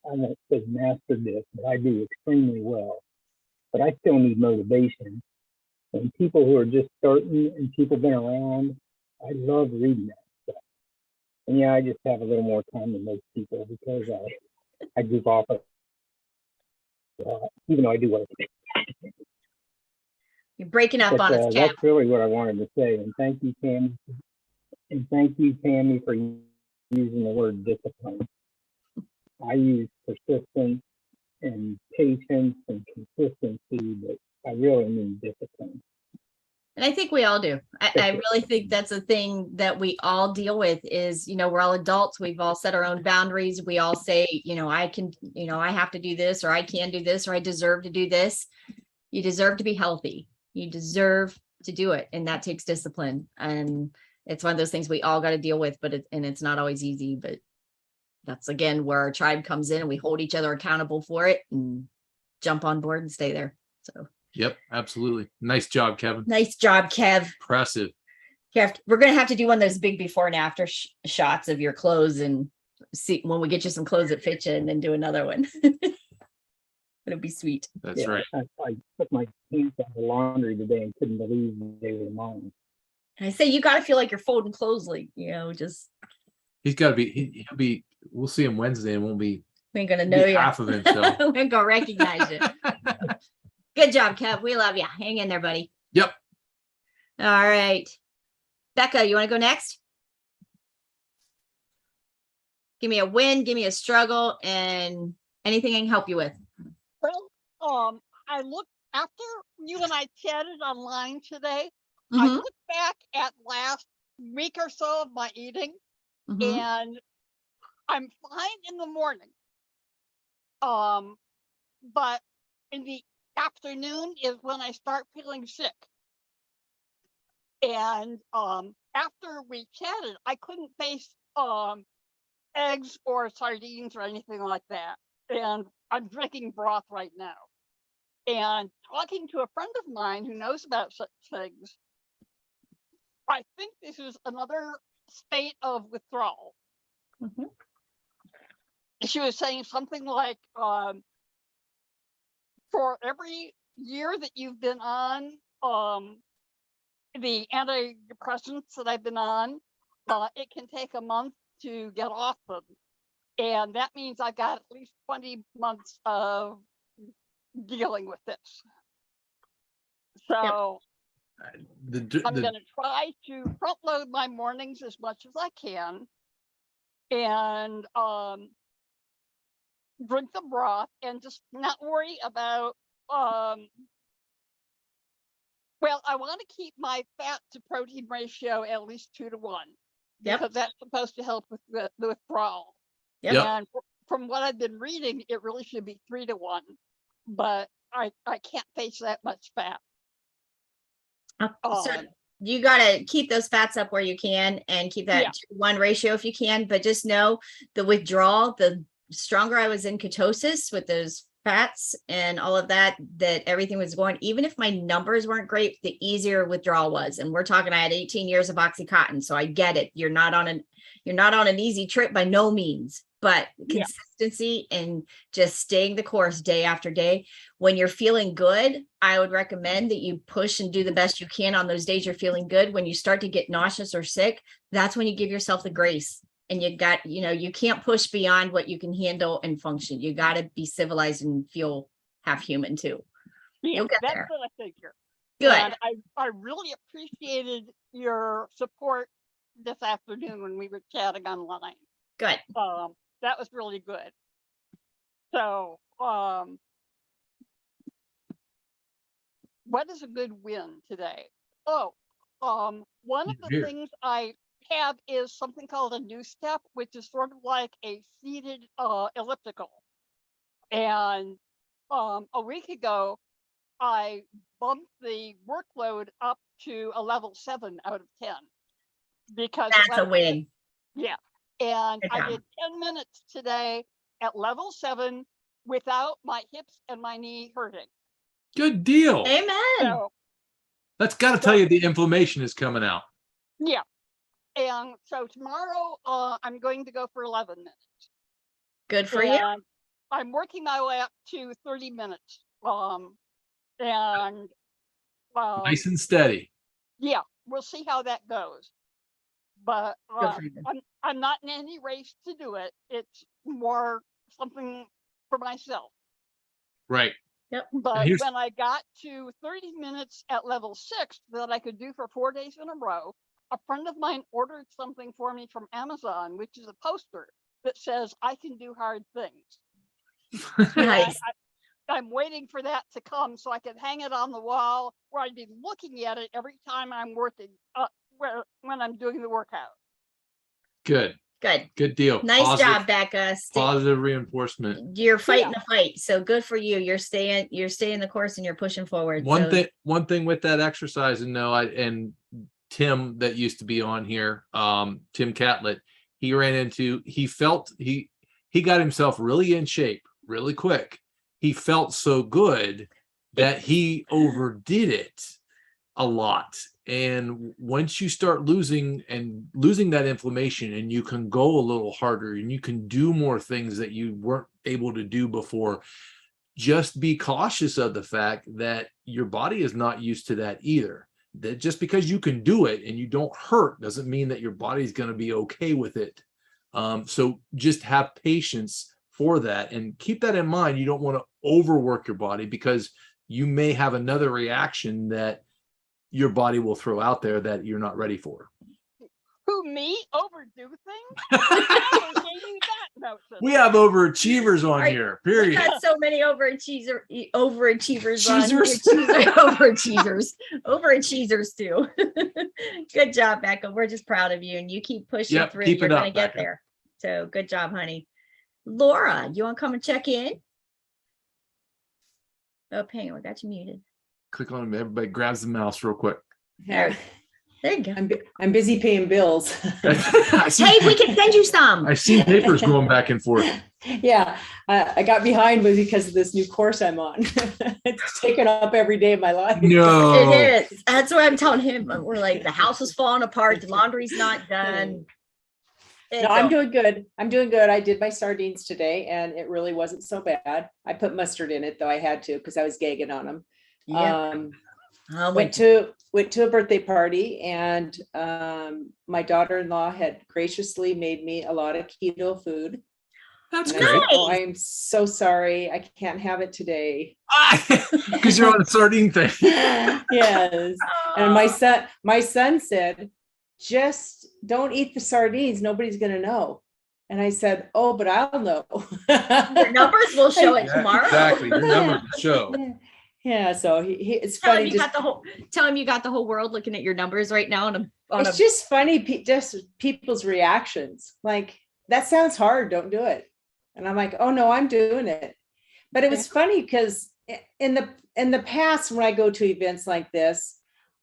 won't say mastered this, but I do extremely well. But I still need motivation. And people who are just starting and people been around, I love reading that stuff. And yeah, I just have a little more time than most people because I goof off of even though I do what I do. You're breaking up on us, Kev. That's really what I wanted to say. And thank you, Tammy. And thank you, Tammy, for using the word discipline. I use persistence and patience and consistency, but I really mean discipline. And I think we all do. I really think that's a thing that we all deal with is, we're all adults. We've all set our own boundaries. We all say, I can, I have to do this, or I can do this, or I deserve to do this. You deserve to be healthy. You deserve to do it. And that takes discipline. And it's one of those things we all got to deal with, but it's not always easy, but that's again, where our tribe comes in and we hold each other accountable for it and jump on board and stay there. So. Yep, absolutely. Nice job, Kevin. Nice job, Kev. Impressive. We're going to have to do one of those big before and after shots of your clothes and see when we get you some clothes that fit you, and then do another one. It'll be sweet. That's right. I took my pants out of the laundry today and couldn't believe they were mine. And I say, you got to feel like you're folding clothes, like, just. He's got to be, he'll be, we'll see him Wednesday and we ain't going to know you. Half of him. So. We ain't going to recognize you. Good job, Kev. We love you. Hang in there, buddy. Yep. All right. Becca, you want to go next? Give me a win, give me a struggle, and anything I can help you with. Well, I looked after you and I chatted online today. Mm-hmm. I looked back at last week or so of my eating, and I'm fine in the morning. But in the afternoon is when I start feeling sick. And after we chatted, I couldn't face eggs or sardines or anything like that. And I'm drinking broth right now. And talking to a friend of mine who knows about such things, I think this is another state of withdrawal. She was saying something like, for every year that you've been on the antidepressants that I've been on, it can take a month to get off them. And that means I've got at least 20 months of dealing with this. So I'm going to try to front load my mornings as much as I can and drink the broth and just not worry about, well, I want to keep my fat to protein ratio at least 2 to 1. Because that's supposed to help with the withdrawal. And from what I've been reading, it really should be 3 to 1, but I can't face that much fat. So you got to keep those fats up where you can and keep that 2-to-1 ratio if you can, but just know the withdrawal, the stronger I was in ketosis with those fats and all of that, that everything was going, even if my numbers weren't great, the easier withdrawal was. And we're talking, I had 18 years of Oxycontin. So I get it. You're not on an easy trip by no means, but consistency and just staying the course day after day. When you're feeling good, I would recommend that you push and do the best you can on those days you're feeling good. When you start to get nauseous or sick, that's when you give yourself the grace. And you got, you can't push beyond what you can handle and function. You got to be civilized and feel half human too. You'll get that's there. what I figure. Good. And I really appreciated your support this afternoon when we were chatting online. Good. That was really good. So, what is a good win today? Oh, one of the things I have is something called a new step, which is sort of like a seated elliptical. And a week ago, I bumped the workload up to a level 7 out of 10 because that's a win. Yeah. And Good I job. did 10 minutes today at level 7 without my hips and my knee hurting. Good deal. Amen. So, That's got to tell you the inflammation is coming out. yeah. And so tomorrow, I'm going to go for 11 minutes. Good for you. I'm working my way up to 30 minutes. And Nice and steady. yeah, we'll see how that goes. But Good for you. I'm not in any race to do it. It's more something for myself. Right. Yep. But here's- when I got to 30 minutes at level 6 that I could do for 4 days in a row, a friend of mine ordered something for me from Amazon, which is a poster that says I can do hard things. Nice. I'm waiting for that to come so I can hang it on the wall where I'd be looking at it every time I'm working, when I'm doing the workout. Good. Good. Good deal. Nice Positive- job, Becca. Positive reinforcement. You're fighting the fight. So good for you. You're staying the course and you're pushing forward. One thing with that exercise, and and Tim that used to be on here, Tim Catlett, he got himself really in shape really quick. He felt so good that he overdid it a lot. And once you start losing that inflammation, and you can go a little harder and you can do more things that you weren't able to do before, just be cautious of the fact that your body is not used to that either. That just because you can do it and you don't hurt doesn't mean that your body's going to be okay with it. So just have patience for that and keep that in mind. You don't want to overwork your body because you may have another reaction that your body will throw out there that you're not ready for. Who, me? Overdo things? I never gave you that notion. We have overachievers on here, We period. got so many overachievers Cheesers? overachievers too. Good job, Becca. We're just proud of you, and you keep pushing Yep, through. keep You're it up, gonna get Becca. there. So good job, honey. Laura, you want to come and check in? Oh, hang on, we got you muted. Click on him. Everybody grabs the mouse real quick. There you go. I'm busy paying bills. Hey, we can send you some. I've seen papers going back and forth. Yeah, I got behind because of this new course I'm on. It's taken up every day of my life. No. It is. That's what I'm telling him. We're like, the house is falling apart. The laundry's not done. No, I'm doing good. I did my sardines today and it really wasn't so bad. I put mustard in it, though I had to because I was gagging on them. Yeah. Went to a birthday party and my daughter-in-law had graciously made me a lot of keto food. That's And I great. said, oh, I'm so sorry. I can't have it today. Because you're on a sardine thing. Yes. And my son said, just don't eat the sardines. Nobody's going to know. And I said, oh, but I'll know. Your numbers will show it tomorrow. Exactly. Your numbers will show. Yeah. So it's Tell funny. him you got the whole world looking at your numbers right now. It's just funny. Just people's reactions. Like, that sounds hard. Don't do it. And I'm like, oh no, I'm doing it. But it was funny because in the past, when I go to events like this,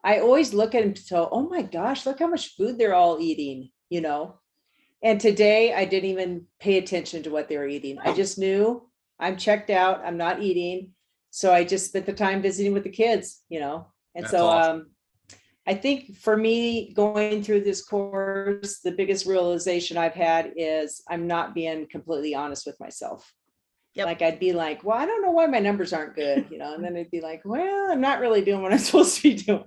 I always look at them to go, oh my gosh, look how much food they're all eating, And today I didn't even pay attention to what they were eating. I just knew I'm checked out. I'm not eating. So I just spent the time visiting with the kids, you know? And That's so, awesome. I think for me going through this course, the biggest realization I've had is I'm not being completely honest with myself. Yep. Like I'd be like, well, I don't know why my numbers aren't good, you know, and then it'd be like, well, I'm not really doing what I'm supposed to be doing.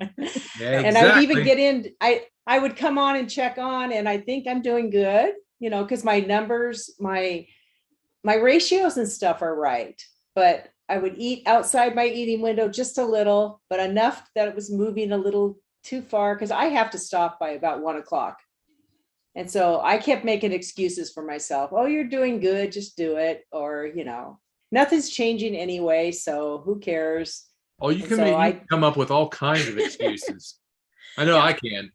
Yeah, And I would even exactly. get in, I would come on and check on, and I think I'm doing good, you know, because my numbers, my ratios and stuff are right. But I would eat outside my eating window just a little, but enough that it was moving a little too far, because I have to stop by about 1 o'clock. And so I kept making excuses for myself. Oh, you're doing good, just do it. Or, you know, nothing's changing anyway, so who cares? Oh, you And can, so you can come up with all kinds of excuses. I know I can.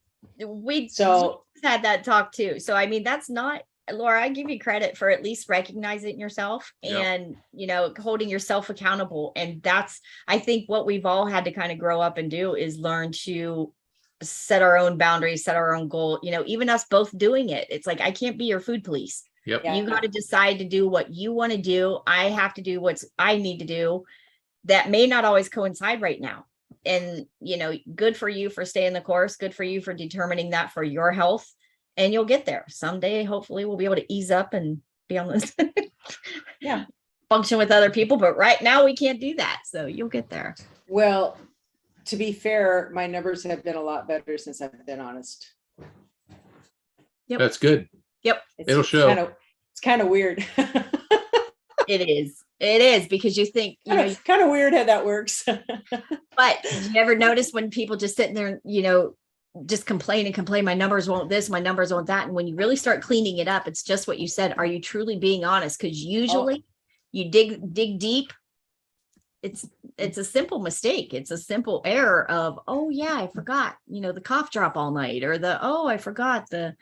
We So had that talk too. So, I mean, that's not, Laura, I give you credit for at least recognizing yourself Yep. and, you know, holding yourself accountable. And that's, I think what we've all had to kind of grow up and do is learn to set our own boundaries, set our own goal, you know, even us both doing it. It's like, I can't be your food police. Yep. Yeah. You got to decide to do what you want to do. I have to do what I need to do. That may not always coincide right now. And, you know, good for you for staying the course. Good for you for determining that for your health. And you'll get there someday. Hopefully we'll be able to ease up and be on this. Yeah. Function with other people. But right now we can't do that. So you'll get there. well, to be fair, my numbers have been a lot better since I've been honest. Yep. That's good. Yep. It'll show. It's kind of weird. It is. It is, because you think, you know, It's kind of weird how that works. but you ever notice when people just sitting there, you know, just complain and complain, my numbers won't this, my numbers won't that. And when you really start cleaning it up, it's just what you said. Are you truly being honest? Because usually you dig deep. It's a simple mistake. It's a simple error of, oh yeah, I forgot, you know, the cough drop all night, or I forgot the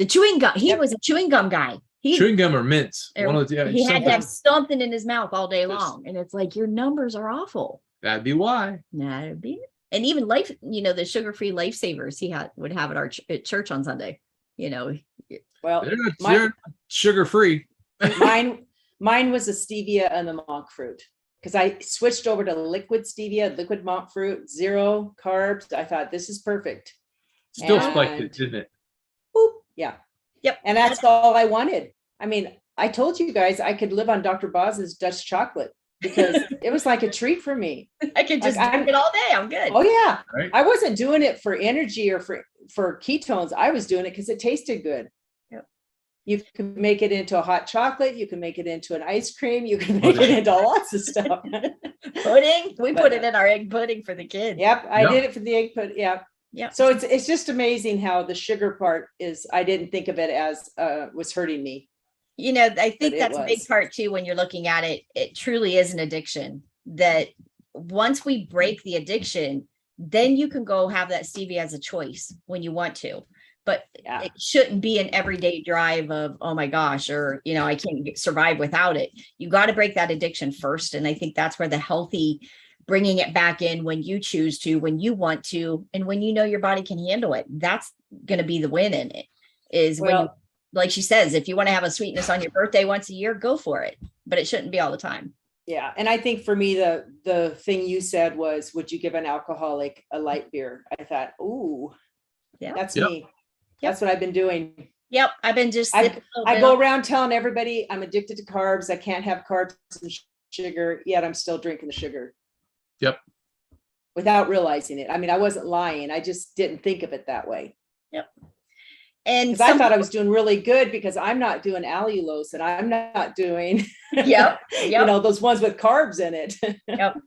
chewing gum. He was a chewing gum guy. Chewing gum or mints. Or One of the, he had to have something. something in his mouth all day long. And it's like, your numbers are awful. That'd be why. That'd be it. And even life, you know, the sugar-free lifesavers would have at at church on Sunday, you know. Well, They're sugar-free. mine was a stevia and the monk fruit, because I switched over to liquid stevia, liquid monk fruit, 0 carbs. I thought this is perfect. Still spiked it, didn't it? Boop, yeah. Yep. And that's all I wanted. I mean, I told you guys I could live on DrBoz's Dutch chocolate, because it was like a treat for me. I could just drink it all day. I'm good. Oh yeah. Right. I wasn't doing it for energy or for ketones. I was doing it because it tasted good. Yep. You can make it into a hot chocolate. You can make it into an ice cream. You can make it into lots of stuff. Pudding. We put it in our egg pudding for the kids. Yep. I did it for the egg pudding. Yep. Yeah. So it's just amazing how the sugar part is, I didn't think of it as was hurting me. You know, I think But it that's a big was. part too, when you're looking at it. It truly is an addiction, that once we break the addiction, then you can go have that stevia as a choice when you want to. But Yeah. it shouldn't be an everyday drive of, oh my gosh, or, you know, I can't survive without it. You got to break that addiction first. And I think that's where the healthy, bringing it back in when you choose to, when you want to, and when you know your body can handle it. That's going to be the win in it, is when you, like she says, if you want to have a sweetness on your birthday once a year, go for it. But it shouldn't be all the time. Yeah. And I think for me, the thing you said was, would you give an alcoholic a light beer? I thought, ooh, Yeah. that's Yep. me. That's what I've been doing. Yep. I've been just I sipping a little I bit go on- around telling everybody I'm addicted to carbs. I can't have carbs and sugar, yet I'm still drinking the sugar. Yep. Without realizing it. I mean, I wasn't lying. I just didn't think of it that way. Yep. And Because I thought I was doing really good, because I'm not doing allulose and I'm not doing, Yep. you know, those ones with carbs in it. Yep.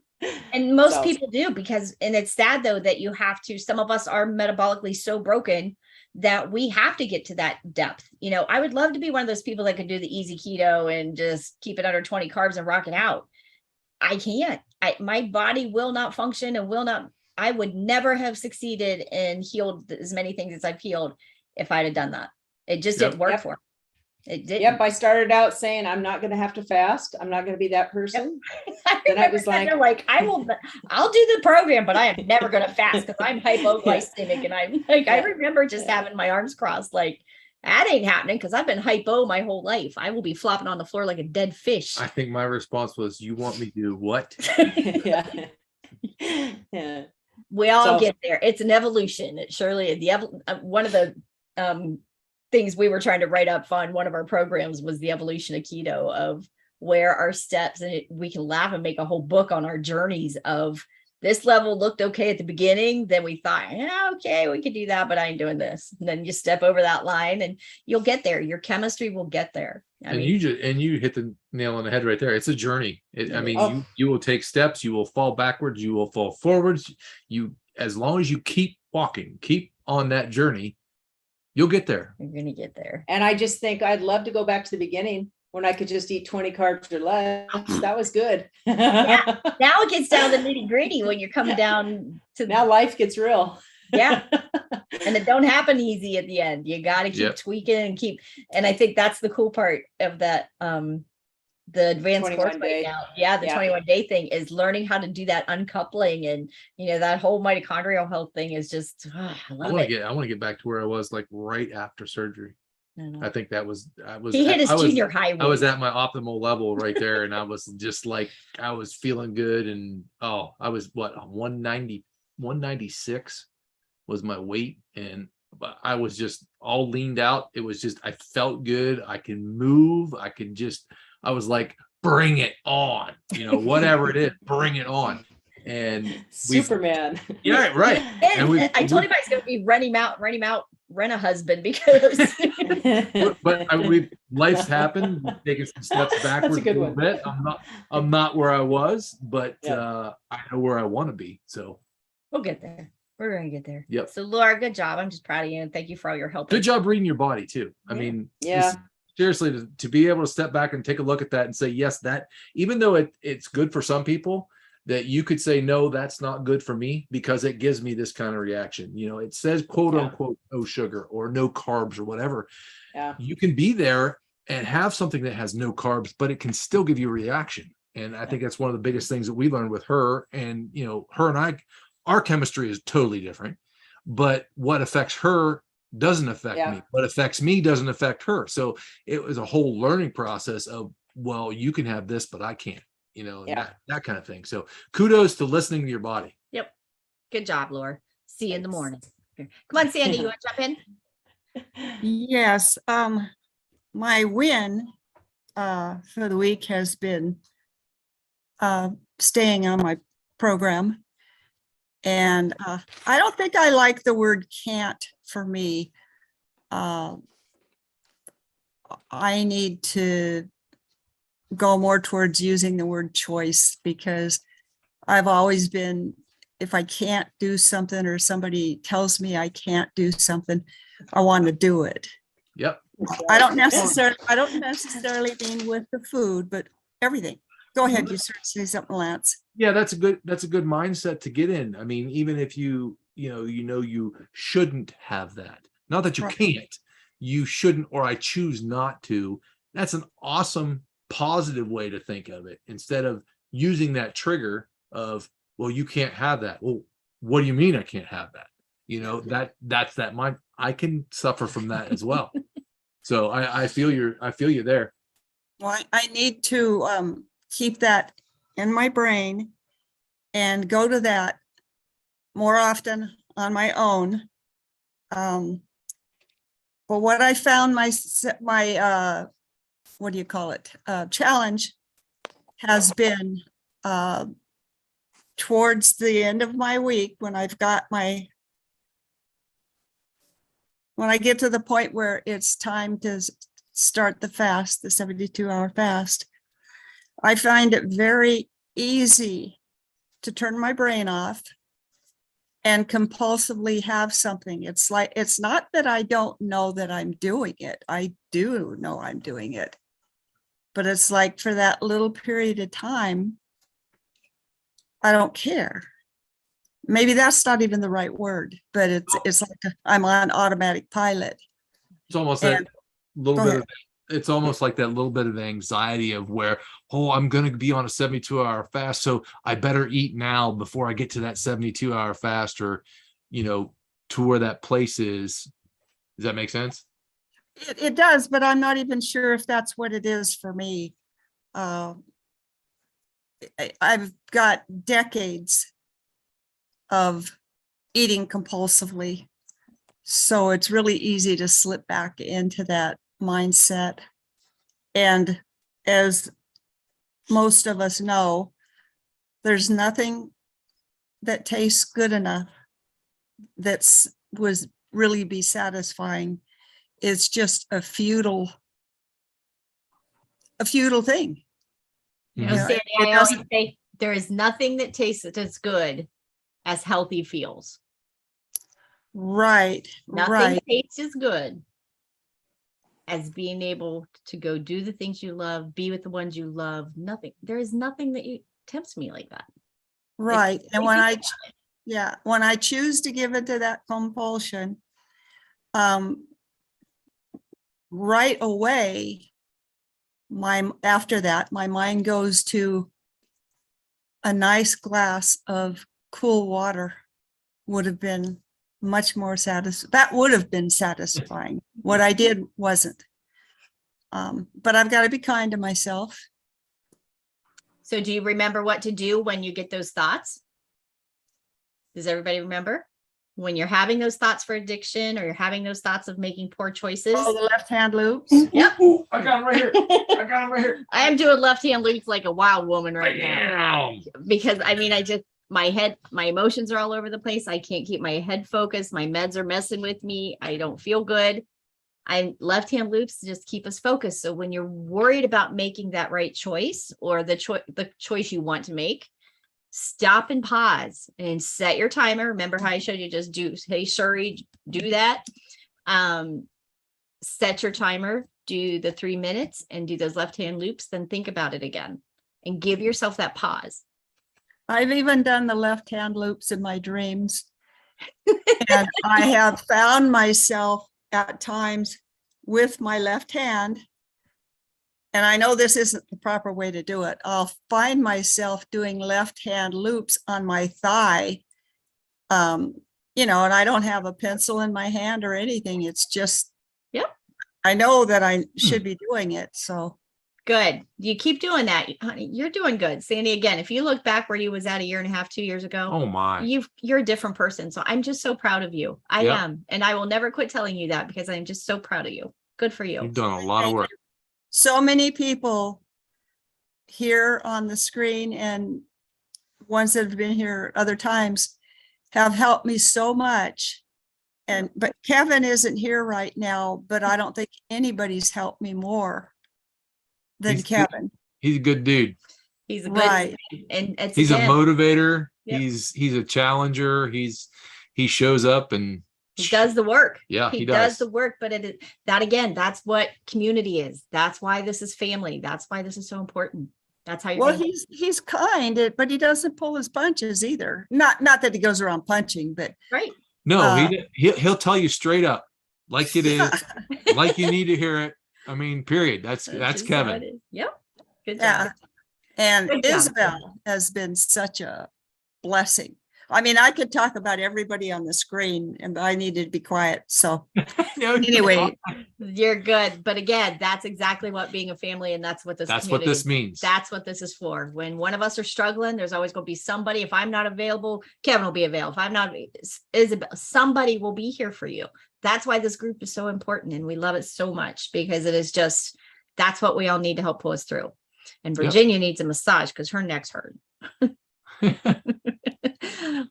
And most So- people do, because, and it's sad though, that you have to, some of us are metabolically so broken that we have to get to that depth. You know, I would love to be one of those people that could do the easy keto and just keep it under 20 carbs and rock it out. I can't. My body will not function and will not. I would never have succeeded and healed as many things as I've healed if I'd have done that. It just didn't work for me. It didn't. Yep. I started out saying, I'm not going to have to fast. I'm not going to be that person. Then I was like, I'll do the program, but I am never going to fast because I'm hypoglycemic. And I'm like, I remember just having my arms crossed, like, That ain't happening because I've been hypo my whole life. I will be flopping on the floor like a dead fish. I think my response was, you want me to do what? Yeah. Yeah. We all So- get there. It's an evolution. It surely is. One of the things we were trying to write up on one of our programs was the evolution of keto, of where our steps, and we can laugh and make a whole book on our journeys of this level looked okay at the beginning. Then we thought, yeah, okay, we could do that, but I ain't doing this. And then you step over that line and you'll get there. Your chemistry will get there. You hit the nail on the head right there. It's a journey. I mean, Oh. you will take steps, you will fall backwards, you will fall forwards. As long as you keep walking, keep on that journey, you'll get there. You're gonna get there. And I just think I'd love to go back to the beginning when I could just eat 20 carbs or less. That was good. Yeah. Now it gets down to the nitty gritty when you're coming down to Now life gets real. Yeah. And it don't happen easy at the end. You got to keep Yep. tweaking and I think that's the cool part of that the advanced 21 course day. right now. Yeah, the 21-day thing is learning how to do that uncoupling, and that whole mitochondrial health thing is just I love it. I want to get back to where I was like right after surgery. I think I was He hit his junior high. I was at my optimal level right there, and I was just like, I was feeling good, and I was 196 was my weight, and I was just all leaned out. It was just, I felt good. I can move. I was like, bring it on, whatever it is, bring it on. And Superman. Yeah, right. And I told him I was going to be rent him out, rent a husband because. but life's happened. We've taken some steps backwards a little bit. I'm not where I was, but I know where I want to be. So we'll get there. We're going to get there. Yep. So Laura, good job. I'm just proud of you, and thank you for all your help. Good job reading your body too. I mean, seriously, to be able to step back and take a look at that and say, yes, that even though it's good for some people, that you could say, no, that's not good for me because it gives me this kind of reaction. It says quote unquote no sugar or no carbs or whatever. Yeah. You can be there and have something that has no carbs, but it can still give you a reaction. And I think that's one of the biggest things that we learned with her. And her and I, our chemistry is totally different, but what affects her doesn't affect me. What affects me doesn't affect her. So it was a whole learning process of, well, you can have this, but I can't, that kind of thing. So kudos to listening to your body. Yep. Good job, Laura. See you in the morning. Come on, Sandy, you want to jump in? Yes. My win for the week has been staying on my program. And I don't think I like the word can't for me. I need to go more towards using the word choice, because I've always been, if I can't do something or somebody tells me I can't do something, I want to do it. Yep. I don't necessarily mean with the food, but everything. Go ahead, you say something, Lance. Yeah, that's a good mindset to get in. I mean, even if you shouldn't have that. Not that you can't, you shouldn't, or I choose not to. That's an awesome, positive way to think of it, instead of using that trigger of, well, you can't have that. Well, what do you mean I can't have that? That's that mind. I can suffer from that as well. So I feel you there. Well, I need to keep that in my brain and go to that more often on my own. But what I found my what do you call it? Challenge has been towards the end of my week, when I've got when I get to the point where it's time to start the fast, the 72-hour fast, I find it very easy to turn my brain off and compulsively have something. It's like, it's not that I don't know that I'm doing it. I do know I'm doing it. But it's like, for that little period of time, I don't care. Maybe that's not even the right word, but it's like I'm on automatic pilot. It's almost that little bit of, it's almost like that little bit of anxiety of where, I'm going to be on a 72-hour fast, so I better eat now before I get to that 72-hour fast, or, to where that place is. Does that make sense? It does, but I'm not even sure if that's what it is for me. I've got decades of eating compulsively. So it's really easy to slip back into that mindset. And as most of us know, there's nothing that tastes good enough was really be satisfying. It's just a futile thing. You know, Sandy, I always say there is nothing that tastes as good as healthy feels. Right. Nothing tastes as good as being able to go do the things you love, be with the ones you love. Nothing. There is nothing that tempts me like that. Right. And when I choose to give into that compulsion, right away, after that, my mind goes to a nice glass of cool water would have been much more satisfying. That would have been satisfying. What I did wasn't. But I've got to be kind to myself. So do you remember what to do when you get those thoughts? Does everybody remember? When you're having those thoughts for addiction, or you're having those thoughts of making poor choices? Oh, the left-hand loops. Yep. I got him right here. I got him right here. I am doing left-hand loops like a wild woman right now. Because I mean, my emotions are all over the place. I can't keep my head focused. My meds are messing with me. I don't feel good. Left-hand loops just keep us focused. So when you're worried about making that right choice, or the choice you want to make, stop and pause and set your timer. Remember how I showed you, just hey Siri, do that. Set your timer, do the 3 minutes and do those left-hand loops, then think about it again and give yourself that pause. I've even done the left-hand loops in my dreams. And I have found myself at times with my left hand, and I know this isn't the proper way to do it. I'll find myself doing left-hand loops on my thigh, and I don't have a pencil in my hand or anything. It's just, I know that I should be doing it. So good. You keep doing that, honey. You're doing good. Sandy, again, if you look back where you was at a year and a half, 2 years ago, oh my, you're a different person. So I'm just so proud of you. I am. And I will never quit telling you that, because I'm just so proud of you. Good for you. You've done a lot of work. So many people here on the screen, and ones that have been here other times, have helped me so much. But Kevin isn't here right now, but I don't think anybody's helped me more than Kevin. He's a good dude. He's a good and he's a motivator. Yep. He's a challenger. He shows up and he does the work. Yeah, he does the work. But that's what community is. That's why this is family. That's why this is so important. That's how you're he's kind, but he doesn't pull his punches either. Not that he goes around punching, but right. No, he'll tell you straight up, like it is, like you need to hear it. I mean, period. That's Kevin. Yep. Good job. Yeah. And Good job. Isabel has been such a blessing. I mean, I could talk about everybody on the screen, and I needed to be quiet. So anyway, you're good. But again, that's exactly what being a family, and that's what this means. That's what this is for. When one of us are struggling, there's always going to be somebody. If I'm not available, Kevin will be available. If I'm not, Isabel, somebody will be here for you. That's why this group is so important, and we love it so much, because it is just, that's what we all need to help pull us through. And Virginia needs a massage because her neck's hurt.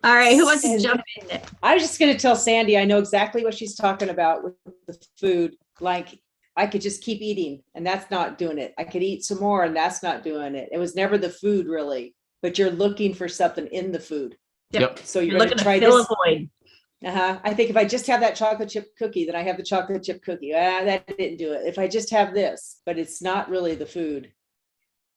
All right, who wants to jump in? I was just going to tell Sandy, I know exactly what she's talking about with the food. Like, I could just keep eating, and that's not doing it. I could eat some more, and that's not doing it. It was never the food, really, but you're looking for something in the food. Yep. So you're going to try this. I think if I just have that chocolate chip cookie, then I have the chocolate chip cookie. That didn't do it. If I just have this, but it's not really the food.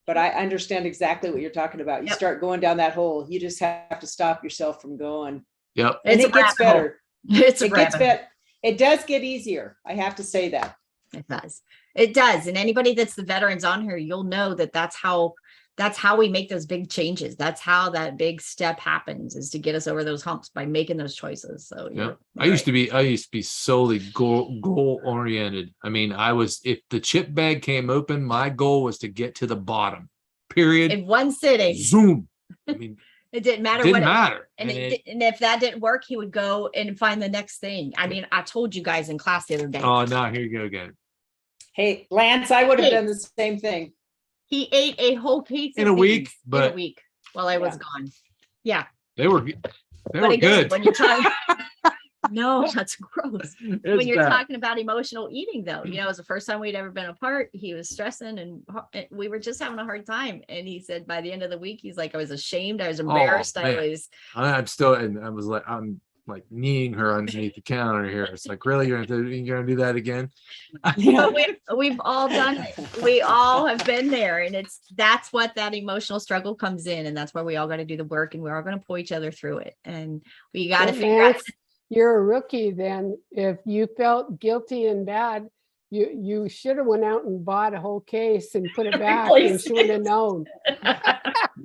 But I understand exactly what you're talking about. You start going down that hole. You just have to stop yourself from going. Yep. And it gets better. It gets better. It does get easier. I have to say that. It does. It does. And anybody that's the veterans on here, you'll know that that's how we make those big changes. That's how that big step happens, is to get us over those humps by making those choices. So yeah, I used to be solely goal oriented. I mean, if the chip bag came open, my goal was to get to the bottom, period. In one sitting. Zoom. I mean, it didn't matter. And if that didn't work, he would go and find the next thing. I mean, I told you guys in class the other day. Oh, no, here you go again. Hey, Lance, I would have done the same thing. He ate a whole pizza in a week while I was gone. Yeah. They were good. When you're talking, no, that's gross. When you're talking about emotional eating, though, it was the first time we'd ever been apart. He was stressing and we were just having a hard time. And he said by the end of the week, he's like, I was ashamed. I was embarrassed. I'm like kneeing her underneath the counter here. It's like, really, you're gonna do that again? We've all done it. We all have been there, and that's what that emotional struggle comes in, and that's where we all got to do the work, and we're all going to pull each other through it, and we got to figure out. You're a rookie then. If you felt guilty and bad, you should have went out and bought a whole case and put it back, and she would have known.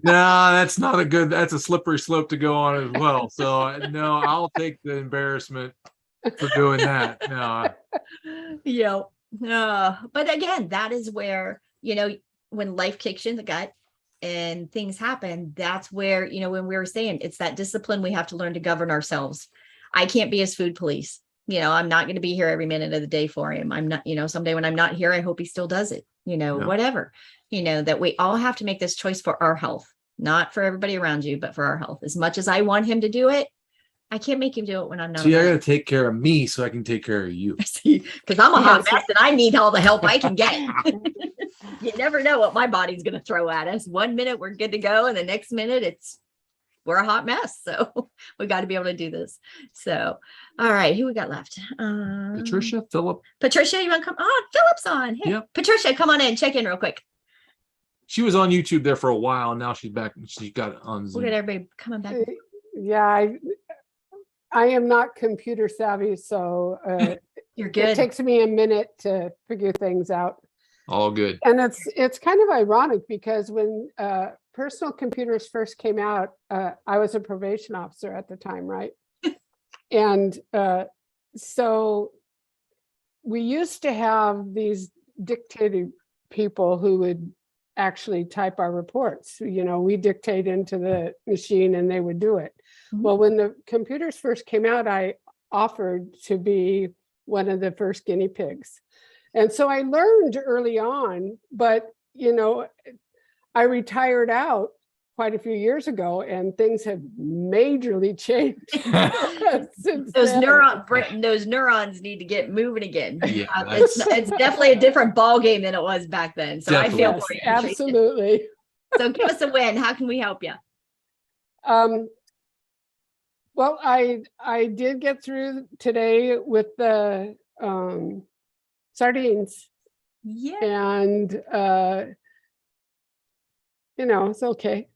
No, that's not that's a slippery slope to go on as well. So no, I'll take the embarrassment for doing that. No. Yeah. But again, that is where, when life kicks you in the gut and things happen, that's where, when we were saying it's that discipline, we have to learn to govern ourselves. I can't be his food police. I'm not going to be here every minute of the day for him. I'm not, someday when I'm not here, I hope he still does it, whatever, that we all have to make this choice for our health, not for everybody around you, but for our health. As much as I want him to do it, I can't make him do it when I'm not. See, I got to take care of me so I can take care of you. See, because I'm a hot mess and I need all the help I can get. You never know what my body's going to throw at us. 1 minute we're good to go, and the next minute we're a hot mess. So we got to be able to do this. So, all right, who we got left? Patricia, Philip. Patricia, you want to come? Oh, Philip's on. Hey, yep. Patricia, come on in. Check in real quick. She was on YouTube there for a while, and now she's back. She got it on Zoom. Look at everybody coming back. Yeah, I am not computer savvy, so you're good. It takes me a minute to figure things out. All good. And it's kind of ironic because when personal computers first came out, I was a probation officer at the time, right? And so we used to have these dictated people who would actually type our reports. We dictate into the machine and they would do it. Mm-hmm. Well, when the computers first came out, I offered to be one of the first guinea pigs. And so I learned early on, but, I retired out quite a few years ago and things have majorly changed. Those neurons need to get moving again. Yeah, it's definitely a different ball game than it was back then. So definitely. I feel for you. Absolutely. So give us a win. How can we help you? Well, I did get through today with the sardines. Yeah. And it's okay.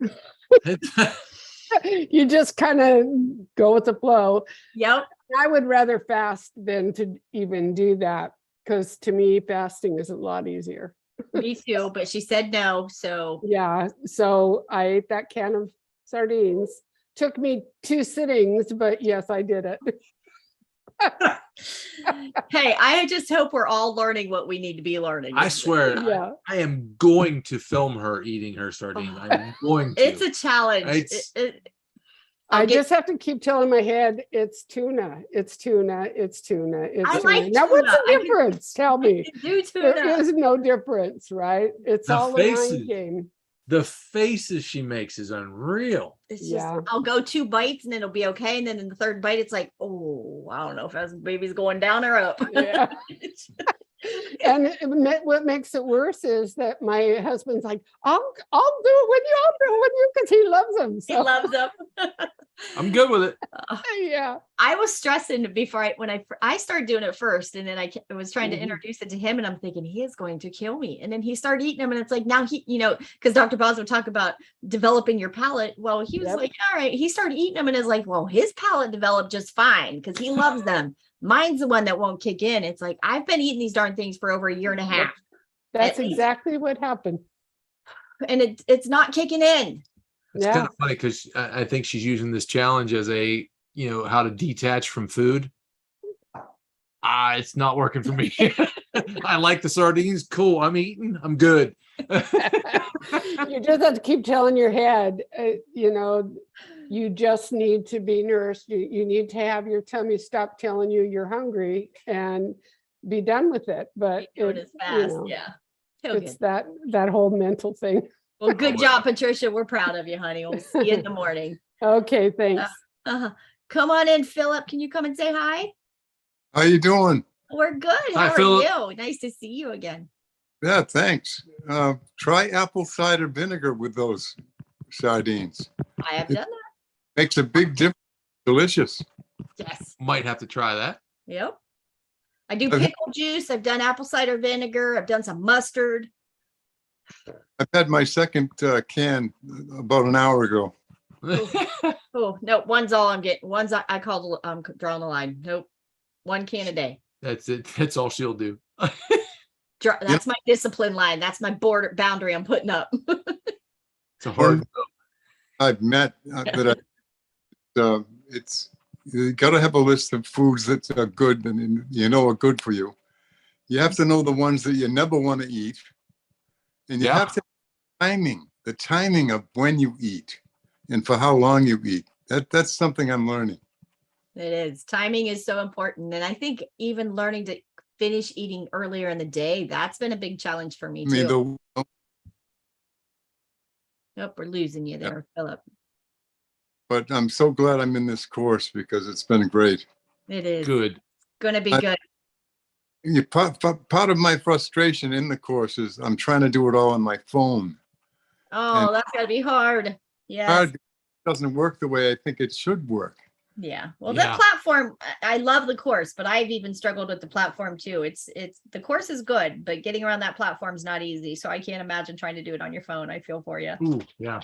You just kind of go with the flow. Yep. I would rather fast than to even do that, because to me, fasting is a lot easier. Me too, but she said no. So yeah. So I ate that can of sardines. Took me 2 sittings, but yes, I did it. Hey, I just hope we're all learning what we need to be learning. I swear, yeah. I am going to film her eating her sardine. I'm going to. It's a challenge. I just have to keep telling my head, it's tuna, it's tuna, it's tuna, it's I tuna. like now, tuna. what's the difference? Tell me. Do tuna. There is no difference, right? It's all a mind game. The faces she makes is unreal. It's just, I'll go 2 bites and it'll be okay. And then in the 3rd bite, it's like, oh, I don't know if that baby's going down or up. Yeah. And what makes it worse is that my husband's like, I'll do it when you, because he loves them. So. He loves them. I'm good with it. Yeah. I was stressing before when I started doing it first, and then I was trying to introduce it to him, and I'm thinking he is going to kill me. And then he started eating them, and it's like now he, because Dr. Boz would talk about developing your palate. Well, he was like, all right. He started eating them, and is like, well, his palate developed just fine because he loves them. Mine's the one that won't kick in. It's like, I've been eating these darn things for over a year and a half. That's at least, exactly what happened. and it's not kicking in. It's kind of funny because I think she's using this challenge as a, how to detach from food. It's not working for me. I like the sardines. Cool. I'm eating. I'm good. You just have to keep telling your head, you just need to be nourished. You need to have your tummy stop telling you you're hungry and be done with it. But it's fast. It's that whole mental thing. Well, good job, Patricia. We're proud of you, honey. We'll see you in the morning. Okay, thanks. Come on in, Philip. Can you come and say hi? How you doing? We're good. Hi, How Philip. are you? Nice to see you again. Yeah, thanks. Try apple cider vinegar with those sardines. I have done that. Makes a big difference. Delicious. Yes. Might have to try that. Yep. I do pickle juice. I've done apple cider vinegar. I've done some mustard. I've had my second can about an hour ago. Oh, no, one's all I'm getting. One's I call drawing the line. Nope. 1 can a day. That's it. That's all she'll do. That's my discipline line. That's my border boundary I'm putting up. It's a hard. I've met that it's you got to have a list of foods that are good and are good for you. You have to know the ones that you never want to eat, and you have to the timing of when you eat and for how long you eat. That's something I'm learning. It is. Timing is so important. And I think even learning to finish eating earlier in the day, that's been a big challenge for me too. Nope, we're losing you there, Philip. But I'm so glad I'm in this course because it's been great. It is. Good. Going to be good. Part of my frustration in the course is I'm trying to do it all on my phone. Oh, that's got to be hard. Yeah. It doesn't work the way I think it should work. Yeah. Well, that platform, I love the course, but I've even struggled with the platform too. It's the course is good, but getting around that platform is not easy. So I can't imagine trying to do it on your phone. I feel for you. Ooh, yeah.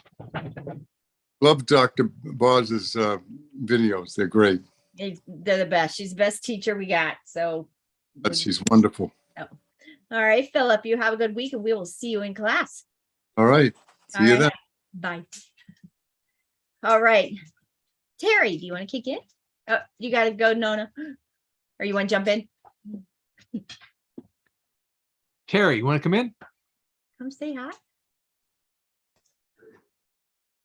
Love Dr. Boz's videos. They're great. They're the best. She's the best teacher we got. So. But she's wonderful. Oh. All right, Philip, you have a good week and we will see you in class. All right. See you then. Bye. All right. Terry, do you want to kick in? Oh, you got to go, Nona. Or you want to jump in? Terry, you want to come in? Come say hi.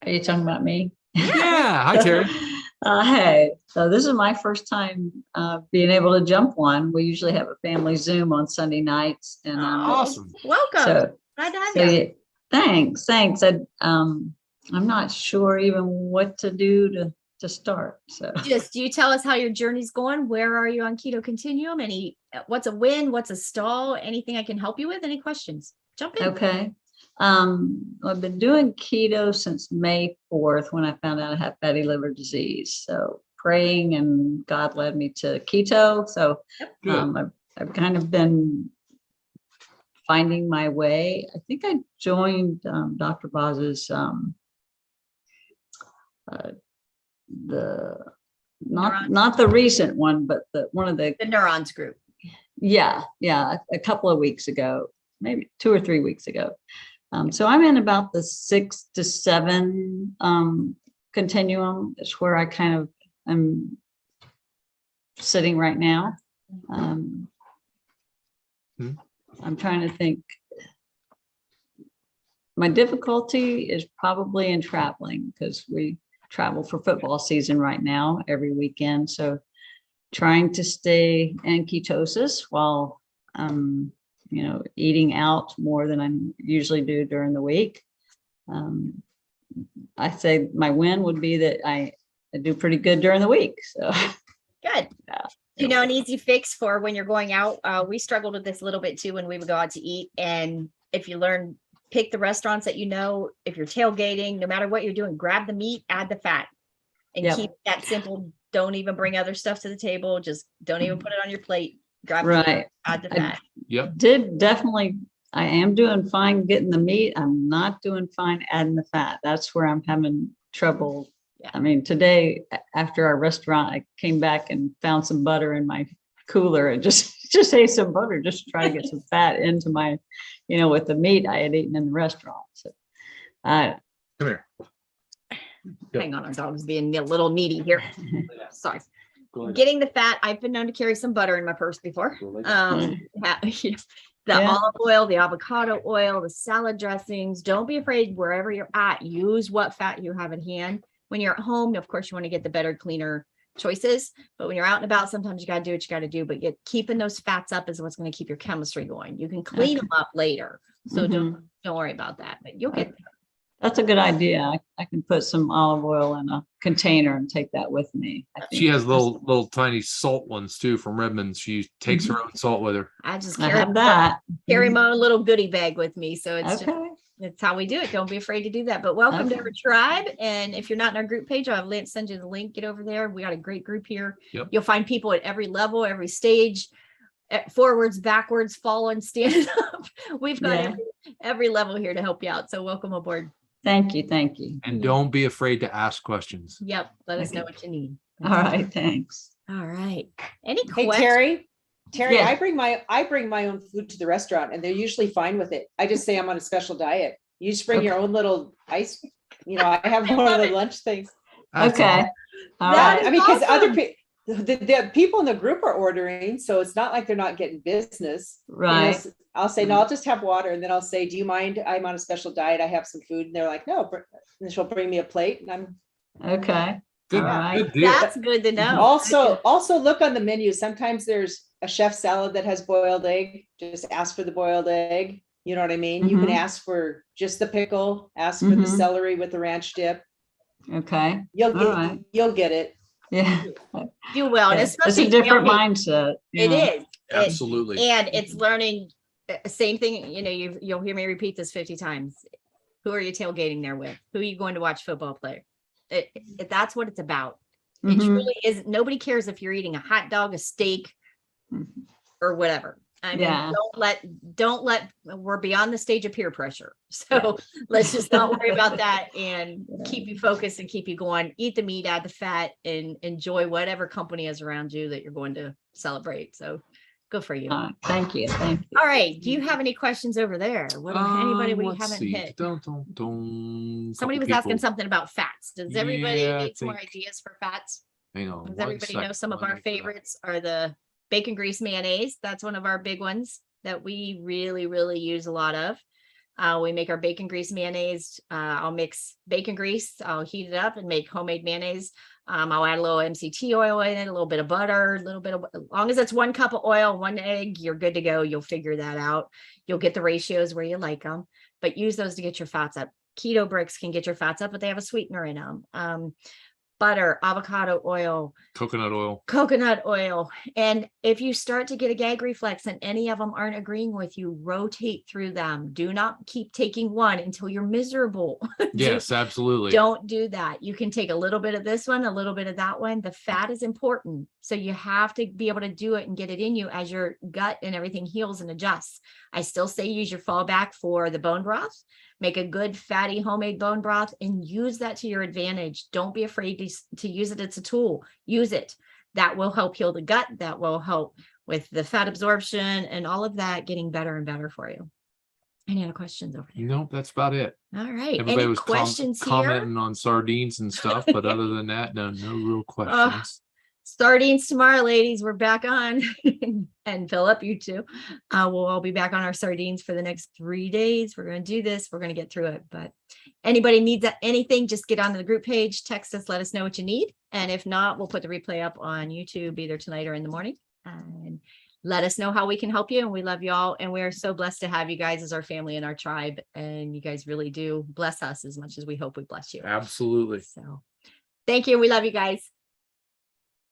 Are you talking about me? Yeah. Hi, Terry. Hey, so this is my first time being able to jump one. We usually have a family Zoom on Sunday nights. And awesome. Welcome. Glad to have you. Thanks. I'm not sure even what to do to start. So just you tell us how your journey's going. Where are you on Keto Continuum? What's a win? What's a stall? Anything I can help you with? Any questions? Jump in. Okay. I've been doing keto since May 4th when I found out I had fatty liver disease. So praying and God led me to keto. So I've kind of been finding my way. I think I joined Dr. Boz's not the recent one, but one of the neurons group. Yeah, a couple of weeks ago, maybe 2 or 3 weeks ago. So I'm in about the 6 to 7 continuum. Is where I kind of am sitting right now. I'm trying to think. My difficulty is probably in traveling because we travel for football season right now every weekend. So trying to stay in ketosis while eating out more than I usually do during the week. I say my win would be that I do pretty good during the week. So good. An easy fix for when you're going out. We struggled with this a little bit too when we would go out to eat. And if you pick the restaurants that if you're tailgating, no matter what you're doing, grab the meat, add the fat, and keep that simple. Don't even bring other stuff to the table. Just don't even put it on your plate. Grab the meat, add the fat. I am doing fine getting the meat. I'm not doing fine adding the fat. That's where I'm having trouble. Yeah. I mean, today after our restaurant, I came back and found some butter in my cooler and just ate some butter, just to try to get some fat into my, with the meat I had eaten in the restaurant. So Come here. Hang on, our dog's being a little needy here. Sorry. Getting the fat, I've been known to carry some butter in my purse before. The olive oil, the avocado oil, the salad dressings. Don't be afraid wherever you're at. Use what fat you have in hand. When you're at home, of course, you want to get the better, cleaner choices. But when you're out and about, sometimes you got to do what you got to do. But keeping those fats up is what's going to keep your chemistry going. You can clean them up later. So don't worry about that. But you'll get there. That's a good idea. I can put some olive oil in a container and take that with me. She has little tiny salt ones too from Redmond. She takes her own salt with her. I just carry my own little goodie bag with me. So it's how we do it. Don't be afraid to do that. But welcome to our tribe. And if you're not in our group page, I'll send you the link. Get over there. We got a great group here. Yep. You'll find people at every level, every stage, forwards, backwards, falling, standing up. We've got every level here to help you out. So welcome aboard. Thank you. Thank you. And don't be afraid to ask questions. Yep. Let us know what you need. All right. Thanks. All right. Any Hey, questions? Terry, Yeah. I bring my own food to the restaurant and they're usually fine with it. I just say I'm on a special diet. You just bring your own little ice. I have one of the lunch things. Okay. All right. I mean, because other people, the people in the group are ordering, so it's not like they're not getting business. Right. I'll say, no, I'll just have water. And then I'll say, do you mind? I'm on a special diet. I have some food. And they're like, no. And she'll bring me a plate and I'm okay. Good, All right. good deal. That's good to know. Also look on the menu. Sometimes there's a chef salad that has boiled egg. Just ask for the boiled egg. You know what I mean? You can ask for just the pickle, ask for the celery with the ranch dip. Okay. You'll get it. Yeah. You will. And It's especially a different tailgate. mindset. It is. Absolutely. And it's learning same thing. You'll hear me repeat this 50 times. Who are you tailgating there with? Who are you going to watch football play? That's what it's about. It truly is. Nobody cares if you're eating a hot dog, a steak, or whatever. I mean, don't let, we're beyond the stage of peer pressure. So let's just not worry about that and keep you focused and keep you going. Eat the meat, add the fat, and enjoy whatever company is around you that you're going to celebrate. So good for you. Thank you. Thank you. All right. Do you have any questions over there? Anybody we Let's haven't see. hit? Somebody was asking something about fats. Does everybody need some more ideas for fats? Hang on. Does everybody know some of our favorites are the bacon grease mayonnaise? That's one of our big ones that we really, really use a lot of. We make our bacon grease mayonnaise. I'll mix bacon grease. I'll heat it up and make homemade mayonnaise. I'll add a little MCT oil in it, a little bit of butter, a little bit of, as long as it's 1 cup of oil, 1 egg, you're good to go. You'll figure that out. You'll get the ratios where you like them, but use those to get your fats up. Keto bricks can get your fats up, but they have a sweetener in them. Butter, avocado oil, coconut oil. And if you start to get a gag reflex and any of them aren't agreeing with you, rotate through them. Do not keep taking one until you're miserable. Yes, absolutely. Don't do that. You can take a little bit of this one, a little bit of that one. The fat is important. So you have to be able to do it and get it in you as your gut and everything heals and adjusts. I still say use your fallback for the bone broth. Make a good fatty homemade bone broth and use that to your advantage. Don't be afraid to use it. It's a tool. Use it. That will help heal the gut. That will help with the fat absorption and all of that getting better and better for you. Any other questions over there? Nope, that's about it. All right. Everybody Any was questions here? commenting on sardines and stuff, but other than that, no real questions. Sardines tomorrow, ladies. We're back on. And Philip, you too. We'll all be back on our sardines for the next 3 days. We're going to do this. We're going to get through it. But anybody needs anything, just get onto the group page, text us, let us know what you need. And if not, we'll put the replay up on YouTube either tonight or in the morning. And let us know how we can help you. And we love you all. And we're so blessed to have you guys as our family and our tribe. And you guys really do bless us as much as we hope we bless you. Absolutely. So thank you. We love you guys.